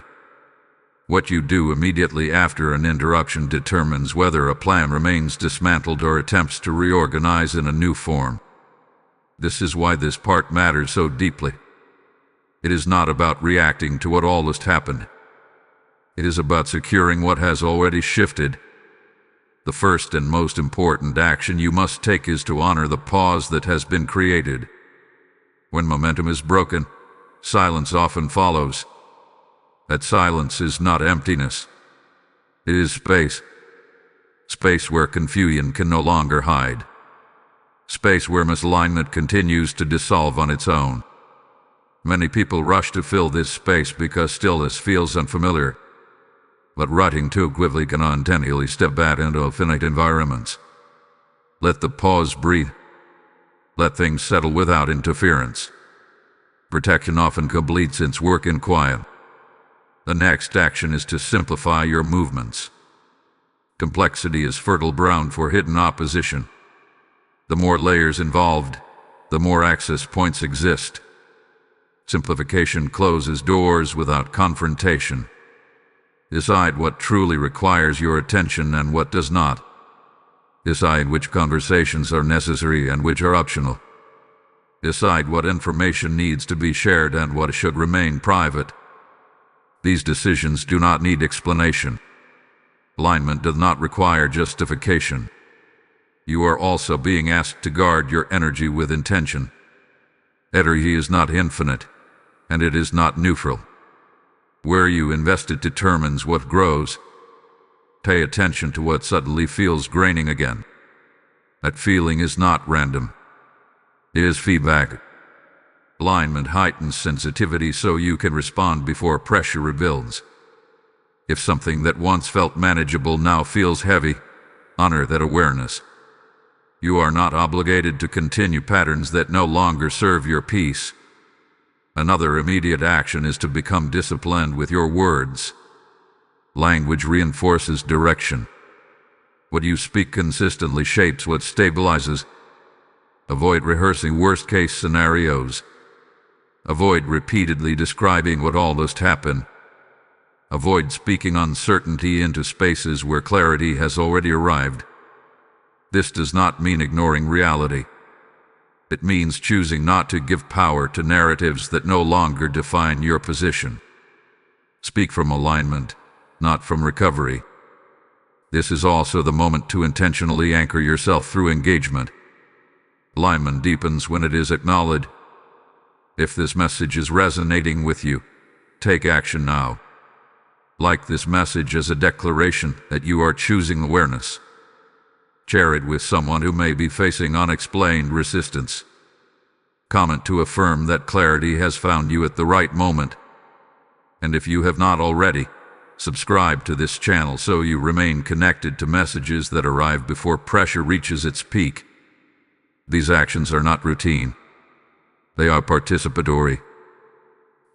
What you do immediately after an interruption determines whether a plan remains dismantled or attempts to reorganize in a new form. This is why this part matters so deeply. It is not about reacting to what almost happened. It is about securing what has already shifted. The first and most important action you must take is to honor the pause that has been created. When momentum is broken, silence often follows. That silence is not emptiness. It is space. Space where confusion can no longer hide. Space where misalignment continues to dissolve on its own. Many people rush to fill this space because stillness feels unfamiliar. But rushing too quickly can unintentionally step back into finite environments. Let the pause breathe. Let things settle without interference. Protection often completes its work in quiet. The next action is to simplify your movements. Complexity is fertile ground for hidden opposition. The more layers involved, the more access points exist. Simplification closes doors without confrontation. Decide what truly requires your attention and what does not. Decide which conversations are necessary and which are optional. Decide what information needs to be shared and what should remain private. These decisions do not need explanation. Alignment does not require justification. You are also being asked to guard your energy with intention. Energy is not infinite, and it is not neutral. Where you invest it determines what grows. Pay attention to what suddenly feels draining again. That feeling is not random. It is feedback. Alignment heightens sensitivity so you can respond before pressure rebuilds. If something that once felt manageable now feels heavy, honor that awareness. You are not obligated to continue patterns that no longer serve your peace. Another immediate action is to become disciplined with your words. Language reinforces direction. What you speak consistently shapes what stabilizes. Avoid rehearsing worst-case scenarios. Avoid repeatedly describing what almost happened. Avoid speaking uncertainty into spaces where clarity has already arrived. This does not mean ignoring reality. It means choosing not to give power to narratives that no longer define your position. Speak from alignment, not from recovery. This is also the moment to intentionally anchor yourself through engagement. Alignment deepens when it is acknowledged. If this message is resonating with you, take action now. Like this message as a declaration that you are choosing awareness. Share it with someone who may be facing unexplained resistance. Comment to affirm that clarity has found you at the right moment. And if you have not already, subscribe to this channel so you remain connected to messages that arrive before pressure reaches its peak. These actions are not routine. They are participatory.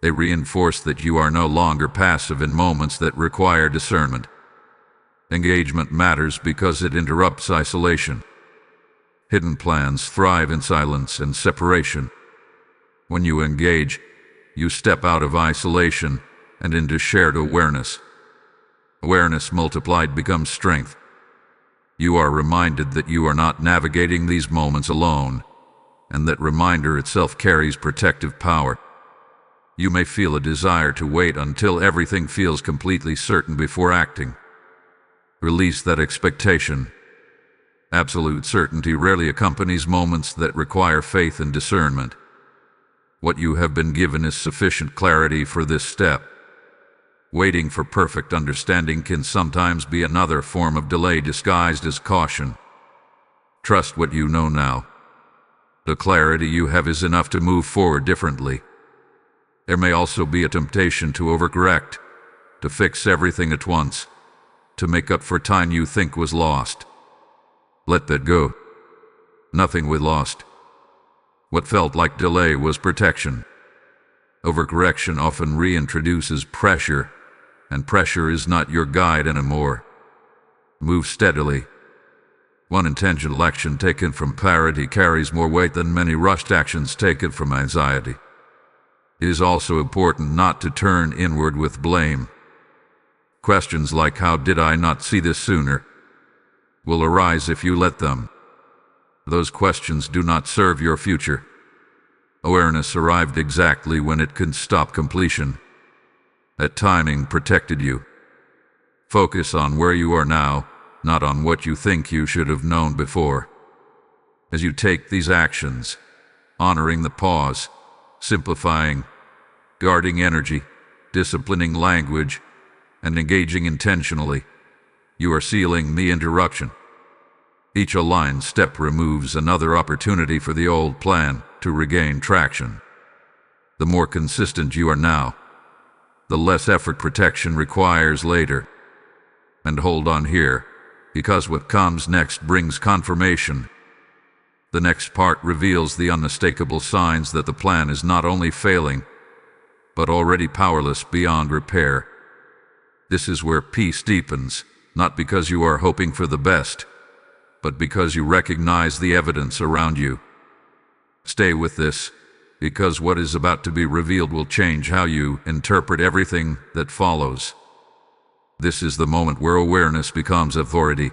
They reinforce that you are no longer passive in moments that require discernment. Engagement matters because it interrupts isolation. Hidden plans thrive in silence and separation. When you engage, you step out of isolation and into shared awareness. Awareness multiplied becomes strength. You are reminded that you are not navigating these moments alone, and that reminder itself carries protective power. You may feel a desire to wait until everything feels completely certain before acting. Release that expectation. Absolute certainty rarely accompanies moments that require faith and discernment. What you have been given is sufficient clarity for this step. Waiting for perfect understanding can sometimes be another form of delay disguised as caution. Trust what you know now. The clarity you have is enough to move forward differently. There may also be a temptation to overcorrect, to fix everything at once, to make up for time you think was lost. Let that go. Nothing was lost. What felt like delay was protection. Overcorrection often reintroduces pressure, and pressure is not your guide anymore. Move steadily. One intentional action taken from clarity carries more weight than many rushed actions taken from anxiety. It is also important not to turn inward with blame. Questions like "How did I not see this sooner?" will arise if you let them. Those questions do not serve your future. Awareness arrived exactly when it could stop completion. That timing protected you. Focus on where you are now, not on what you think you should have known before. As you take these actions, honoring the pause, simplifying, guarding energy, disciplining language, and engaging intentionally, you are sealing the interruption. Each aligned step removes another opportunity for the old plan to regain traction. The more consistent you are now, the less effort protection requires later. And hold on here, because what comes next brings confirmation. The next part reveals the unmistakable signs that the plan is not only failing, but already powerless beyond repair. This is where peace deepens, not because you are hoping for the best, but because you recognize the evidence around you. Stay with this, because what is about to be revealed will change how you interpret everything that follows. This is the moment where awareness becomes authority,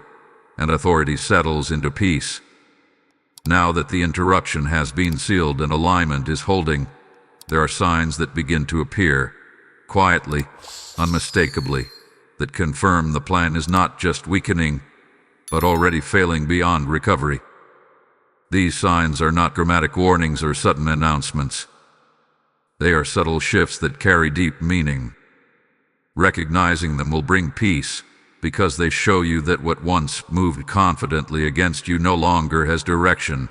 and authority settles into peace. Now that the interruption has been sealed and alignment is holding, there are signs that begin to appear, quietly, unmistakably, that confirm the plan is not just weakening, but already failing beyond recovery. These signs are not dramatic warnings or sudden announcements. They are subtle shifts that carry deep meaning. Recognizing them will bring peace, because they show you that what once moved confidently against you no longer has direction,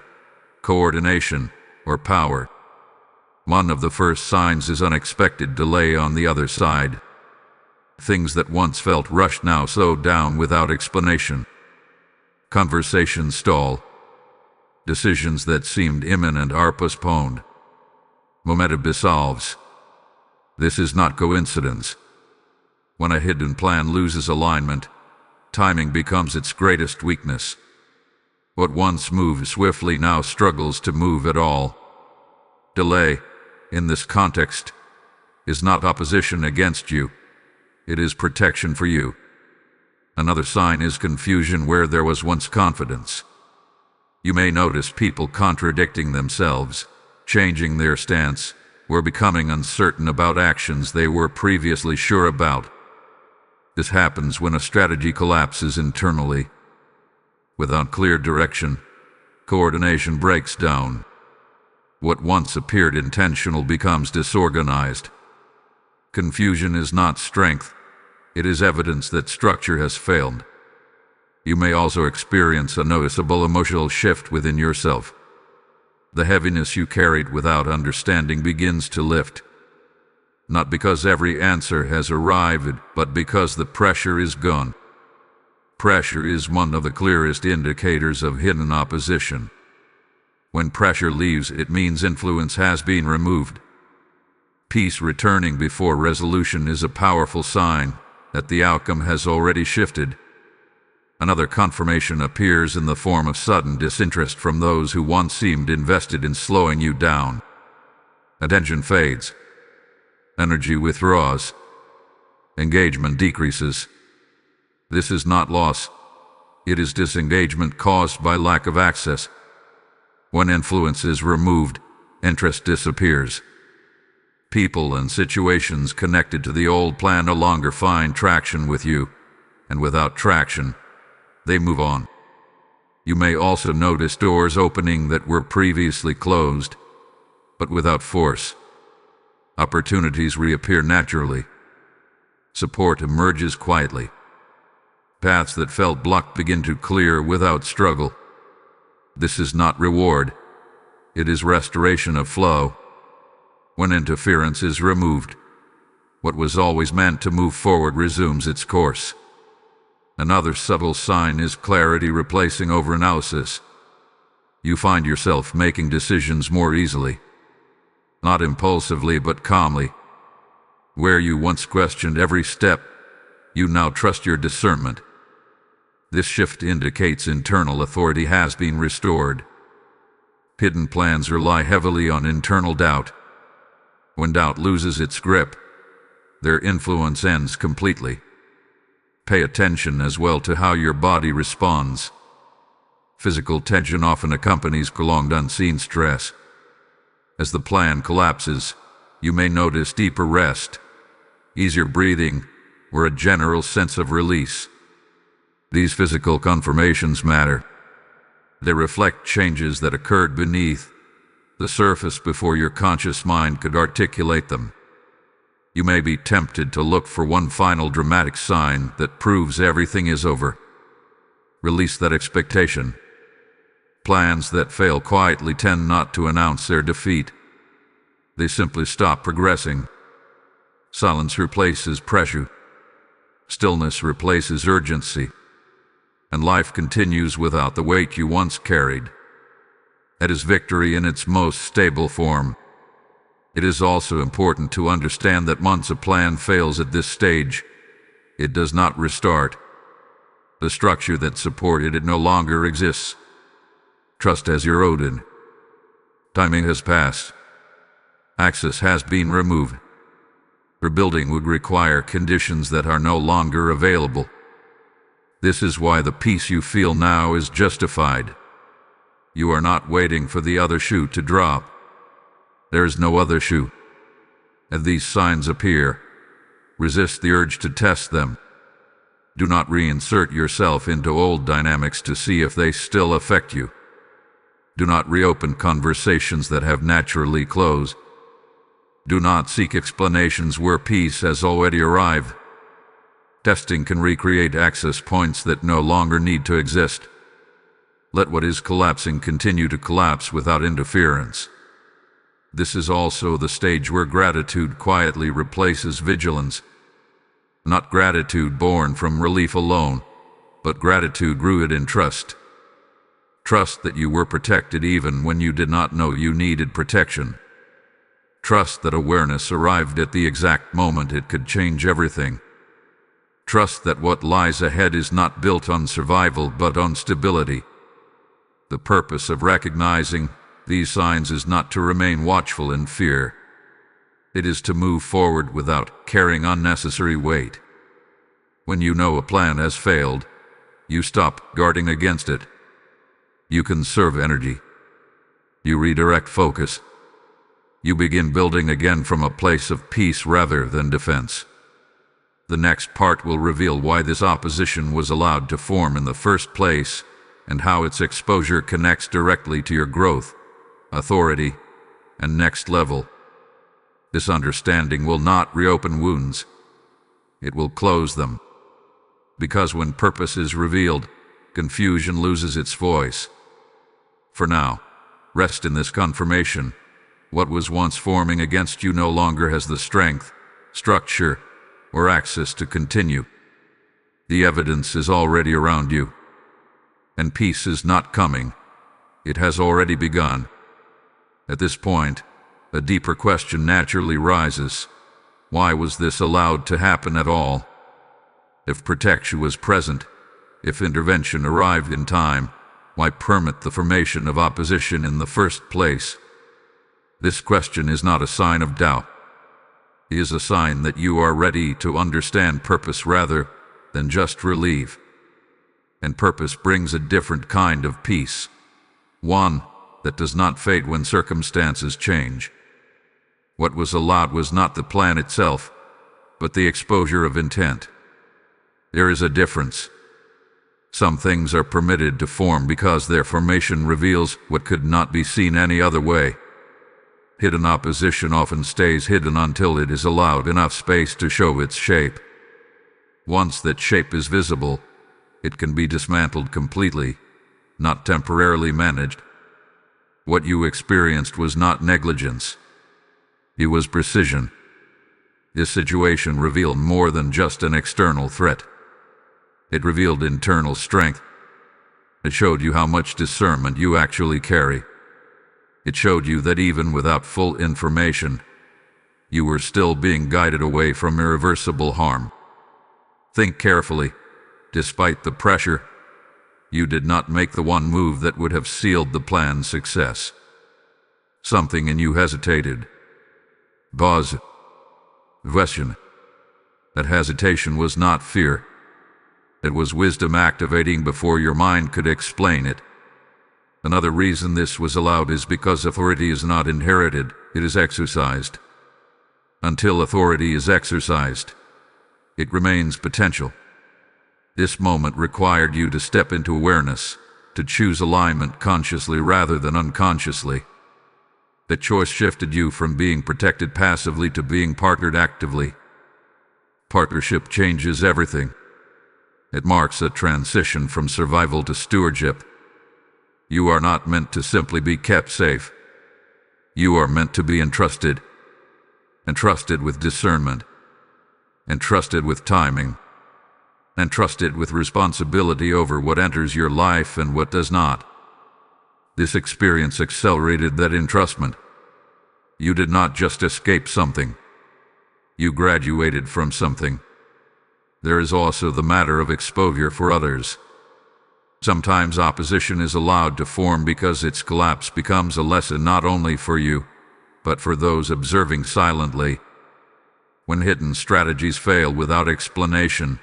coordination, or power. One of the first signs is unexpected delay on the other side. Things that once felt rushed now slow down without explanation. Conversations stall. Decisions that seemed imminent are postponed. Momentum dissolves. This is not coincidence. When a hidden plan loses alignment, timing becomes its greatest weakness. What once moved swiftly now struggles to move at all. Delay, in this context, is not opposition against you. It is protection for you. Another sign is confusion where there was once confidence. You may notice people contradicting themselves, changing their stance, or becoming uncertain about actions they were previously sure about. This happens when a strategy collapses internally. Without clear direction, coordination breaks down. What once appeared intentional becomes disorganized. Confusion is not strength. It is evidence that structure has failed. You may also experience a noticeable emotional shift within yourself. The heaviness you carried without understanding begins to lift. Not because every answer has arrived, but because the pressure is gone. Pressure is one of the clearest indicators of hidden opposition. When pressure leaves, it means influence has been removed. Peace returning before resolution is a powerful sign that the outcome has already shifted. Another confirmation appears in the form of sudden disinterest from those who once seemed invested in slowing you down. Attention fades. Energy withdraws. Engagement decreases. This is not loss. It is disengagement caused by lack of access. When influence is removed, interest disappears. People and situations connected to the old plan no longer find traction with you, and without traction, they move on. You may also notice doors opening that were previously closed, but without force. Opportunities reappear naturally. Support emerges quietly. Paths that felt blocked begin to clear without struggle. This is not reward. It is restoration of flow. When interference is removed, what was always meant to move forward resumes its course. Another subtle sign is clarity replacing overanalysis. You find yourself making decisions more easily. Not impulsively but calmly. Where you once questioned every step, you now trust your discernment. This shift indicates internal authority has been restored. Hidden plans rely heavily on internal doubt. When doubt loses its grip, their influence ends completely. Pay attention as well to how your body responds. Physical tension often accompanies prolonged unseen stress. As the plan collapses, you may notice deeper rest, easier breathing, or a general sense of release. These physical confirmations matter. They reflect changes that occurred beneath the surface before your conscious mind could articulate them. You may be tempted to look for one final dramatic sign that proves everything is over. Release that expectation. Plans that fail quietly tend not to announce their defeat. They simply stop progressing. Silence replaces pressure. Stillness replaces urgency. And life continues without the weight you once carried. That is victory in its most stable form. It is also important to understand that once a plan fails at this stage, it does not restart. The structure that supported it no longer exists. Trust has eroded. Timing has passed. Access has been removed. Rebuilding would require conditions that are no longer available. This is why the peace you feel now is justified. You are not waiting for the other shoe to drop. There is no other shoe. As these signs appear, resist the urge to test them. Do not reinsert yourself into old dynamics to see if they still affect you. Do not reopen conversations that have naturally closed. Do not seek explanations where peace has already arrived. Testing can recreate access points that no longer need to exist. Let what is collapsing continue to collapse without interference. This is also the stage where gratitude quietly replaces vigilance. Not gratitude born from relief alone, but gratitude rooted in trust. Trust that you were protected even when you did not know you needed protection. Trust that awareness arrived at the exact moment it could change everything. Trust that what lies ahead is not built on survival but on stability. The purpose of recognizing these signs is not to remain watchful in fear. It is to move forward without carrying unnecessary weight. When you know a plan has failed, you stop guarding against it. You conserve energy. You redirect focus. You begin building again from a place of peace rather than defense. The next part will reveal why this opposition was allowed to form in the first place and how its exposure connects directly to your growth, authority, and next level. This understanding will not reopen wounds. It will close them. Because when purpose is revealed, confusion loses its voice. For now, rest in this confirmation. What was once forming against you no longer has the strength, structure, or access to continue. The evidence is already around you. And peace is not coming. It has already begun. At this point, a deeper question naturally rises. Why was this allowed to happen at all? If protection was present, if intervention arrived in time, why permit the formation of opposition in the first place? This question is not a sign of doubt. It is a sign that you are ready to understand purpose rather than just relief. And purpose brings a different kind of peace. One that does not fade when circumstances change. What was allowed was not the plan itself, but the exposure of intent. There is a difference. Some things are permitted to form because their formation reveals what could not be seen any other way. Hidden opposition often stays hidden until it is allowed enough space to show its shape. Once that shape is visible, it can be dismantled completely, not temporarily managed. What you experienced was not negligence. It was precision. This situation revealed more than just an external threat. It revealed internal strength. It showed you how much discernment you actually carry. It showed you that even without full information, you were still being guided away from irreversible harm. Think carefully. Despite the pressure, you did not make the one move that would have sealed the plan's success. Something in you hesitated. Pause. Question. That hesitation was not fear. It was wisdom activating before your mind could explain it. Another reason this was allowed is because authority is not inherited, it is exercised. Until authority is exercised, it remains potential. This moment required you to step into awareness, to choose alignment consciously rather than unconsciously. The choice shifted you from being protected passively to being partnered actively. Partnership changes everything. It marks a transition from survival to stewardship. You are not meant to simply be kept safe. You are meant to be entrusted with discernment, entrusted with timing, entrusted with responsibility over what enters your life and what does not. This experience accelerated that entrustment. You did not just escape something. You graduated from something. There is also the matter of exposure for others. Sometimes opposition is allowed to form because its collapse becomes a lesson not only for you, but for those observing silently. When hidden strategies fail without explanation,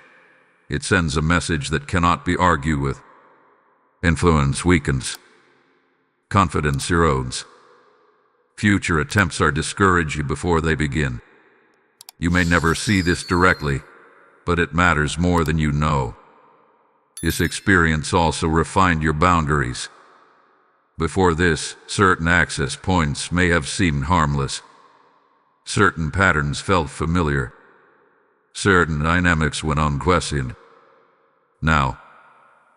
it sends a message that cannot be argued with. Influence weakens. Confidence erodes. Future attempts are discouraged before they begin. You may never see this directly, but it matters more than you know. This experience also refined your boundaries. Before this, certain access points may have seemed harmless. Certain patterns felt familiar. Certain dynamics went unquestioned. Now,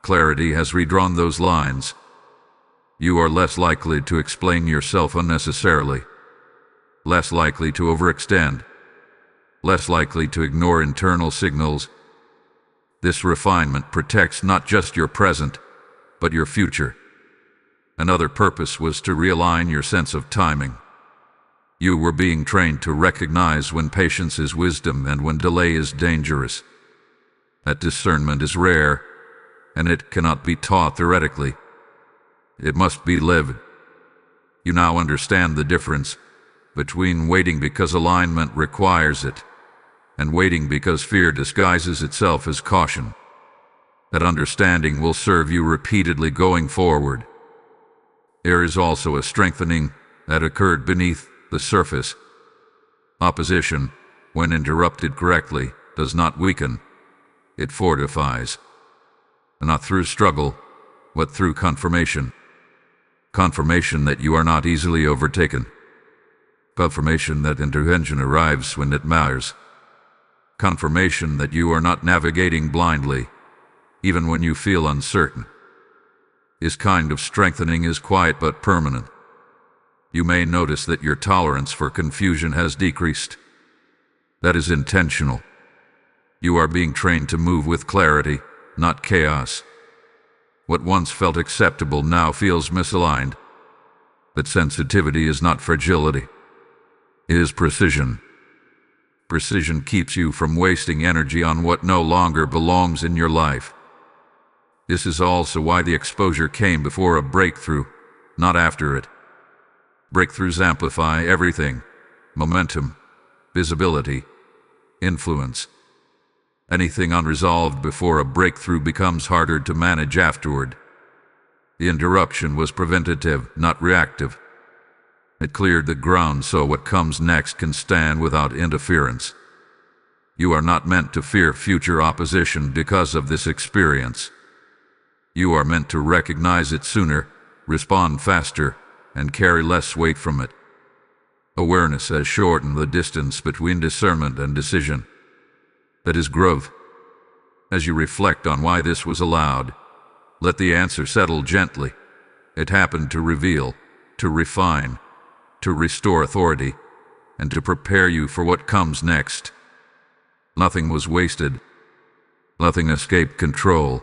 clarity has redrawn those lines. You are less likely to explain yourself unnecessarily, less likely to overextend, less likely to ignore internal signals. This refinement protects not just your present, but your future. Another purpose was to realign your sense of timing. You were being trained to recognize when patience is wisdom and when delay is dangerous. That discernment is rare, and it cannot be taught theoretically. It must be lived. You now understand the difference between waiting because alignment requires it and waiting because fear disguises itself as caution. That understanding will serve you repeatedly going forward. There is also a strengthening that occurred beneath the surface. Opposition, when interrupted correctly, does not weaken. It fortifies. Not through struggle, but through confirmation. Confirmation that you are not easily overtaken. Confirmation that intervention arrives when it matters. Confirmation that you are not navigating blindly, even when you feel uncertain. This kind of strengthening is quiet but permanent. You may notice that your tolerance for confusion has decreased. That is intentional. You are being trained to move with clarity, not chaos. What once felt acceptable now feels misaligned. But sensitivity is not fragility. It is precision. Precision keeps you from wasting energy on what no longer belongs in your life. This is also why the exposure came before a breakthrough, not after it. Breakthroughs amplify everything: momentum, visibility, influence. Anything unresolved before a breakthrough becomes harder to manage afterward. The interruption was preventative, not reactive. It cleared the ground so what comes next can stand without interference. You are not meant to fear future opposition because of this experience. You are meant to recognize it sooner, respond faster, and carry less weight from it. Awareness has shortened the distance between discernment and decision. That is growth. As you reflect on why this was allowed, let the answer settle gently. It happened to reveal, to refine, to restore authority, and to prepare you for what comes next. Nothing was wasted. Nothing escaped control.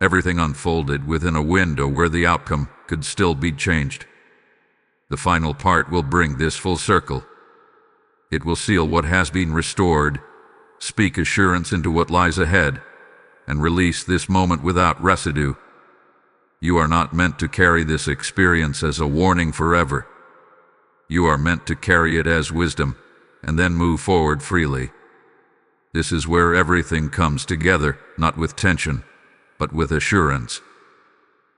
Everything unfolded within a window where the outcome could still be changed. The final part will bring this full circle. It will seal what has been restored, speak assurance into what lies ahead, and release this moment without residue. You are not meant to carry this experience as a warning forever. You are meant to carry it as wisdom, and then move forward freely. This is where everything comes together, not with tension, but with assurance.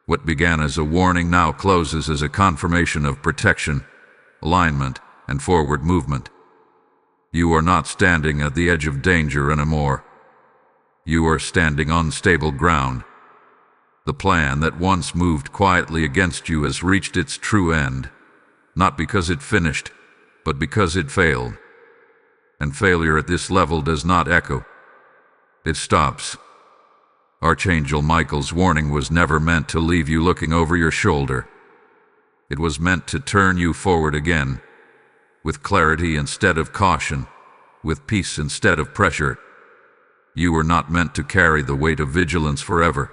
What began as a warning now closes as a confirmation of protection, alignment, and forward movement. You are not standing at the edge of danger anymore. You are standing on stable ground. The plan that once moved quietly against you has reached its true end, not because it finished, but because it failed. And failure at this level does not echo. It stops. Archangel Michael's warning was never meant to leave you looking over your shoulder. It was meant to turn you forward again, with clarity instead of caution, with peace instead of pressure. You were not meant to carry the weight of vigilance forever.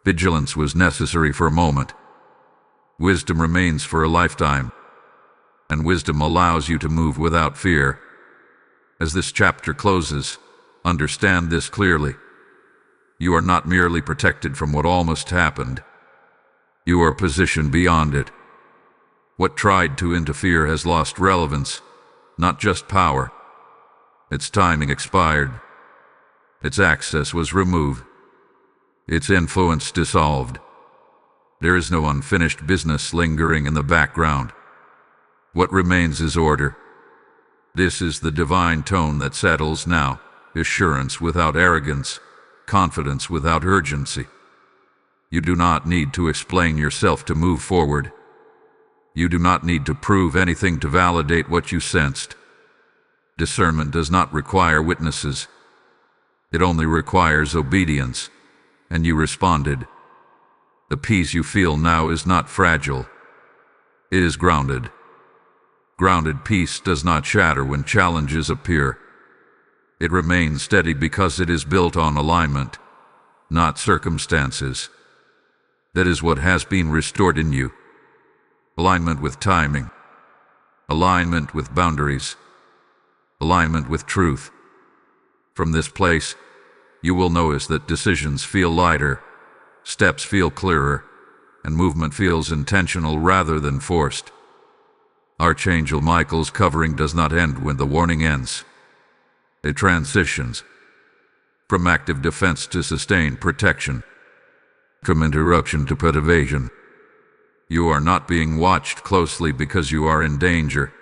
Vigilance was necessary for a moment. Wisdom remains for a lifetime, and wisdom allows you to move without fear. As this chapter closes, understand this clearly. You are not merely protected from what almost happened. You are positioned beyond it. What tried to interfere has lost relevance, not just power. Its timing expired. Its access was removed. Its influence dissolved. There is no unfinished business lingering in the background. What remains is order. This is the divine tone that settles now, assurance without arrogance, confidence without urgency. You do not need to explain yourself to move forward. You do not need to prove anything to validate what you sensed. Discernment does not require witnesses. It only requires obedience, and you responded. The peace you feel now is not fragile. It is grounded. Grounded peace does not shatter when challenges appear. It remains steady because it is built on alignment, not circumstances. That is what has been restored in you. Alignment with timing. Alignment with boundaries. Alignment with truth. From this place, you will notice that decisions feel lighter, steps feel clearer, and movement feels intentional rather than forced. Archangel Michael's covering does not end when the warning ends. It transitions from active defense to sustained protection, from interruption to preservation. You are not being watched closely because you are in danger.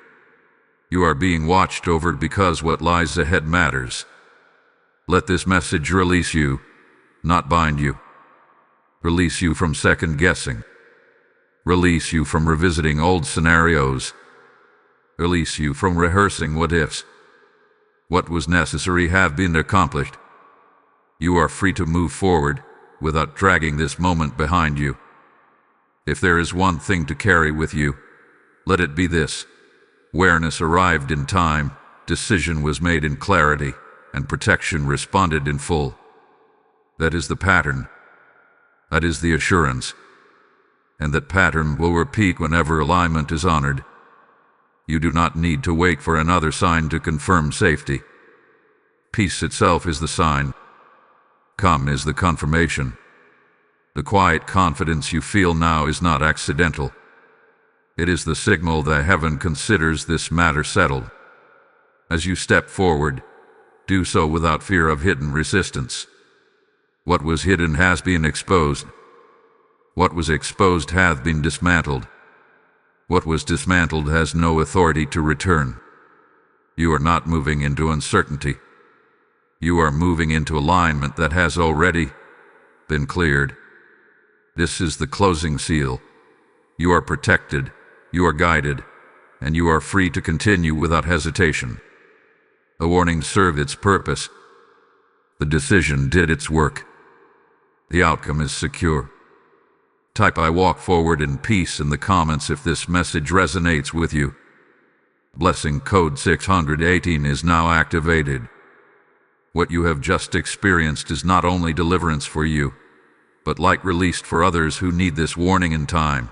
You are being watched over because what lies ahead matters. Let this message release you, not bind you. Release you from second-guessing. Release you from revisiting old scenarios. Release you from rehearsing what-ifs. What was necessary have been accomplished. You are free to move forward without dragging this moment behind you. If there is one thing to carry with you, let it be this. Awareness arrived in time, decision was made in clarity, and protection responded in full. That is the pattern. That is the assurance. And that pattern will repeat whenever alignment is honored. You do not need to wait for another sign to confirm safety. Peace itself is the sign. Calm is the confirmation. The quiet confidence you feel now is not accidental. It is the signal that heaven considers this matter settled. As you step forward, do so without fear of hidden resistance. What was hidden has been exposed. What was exposed hath been dismantled. What was dismantled has no authority to return. You are not moving into uncertainty. You are moving into alignment that has already been cleared. This is the closing seal. You are protected, you are guided, and you are free to continue without hesitation. The warning served its purpose. The decision did its work. The outcome is secure. Type "I walk forward in peace" in the comments if this message resonates with you. Blessing code 618 is now activated. What you have just experienced is not only deliverance for you, but light released for others who need this warning in time.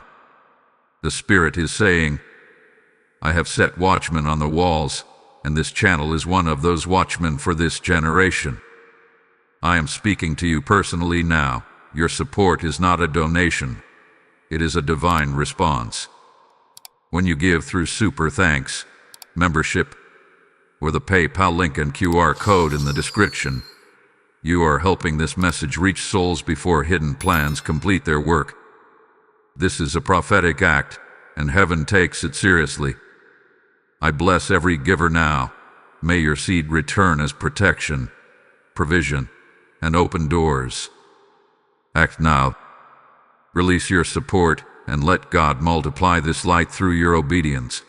The Spirit is saying, I have set watchmen on the walls, and this channel is one of those watchmen for this generation. I am speaking to you personally now. Your support is not a donation. It is a divine response. When you give through Super Thanks, membership, or the PayPal link and QR code in the description, you are helping this message reach souls before hidden plans complete their work. This is a prophetic act, and heaven takes it seriously. I bless every giver now. May your seed return as protection, provision, and open doors. Act now. Release your support and let God multiply this light through your obedience.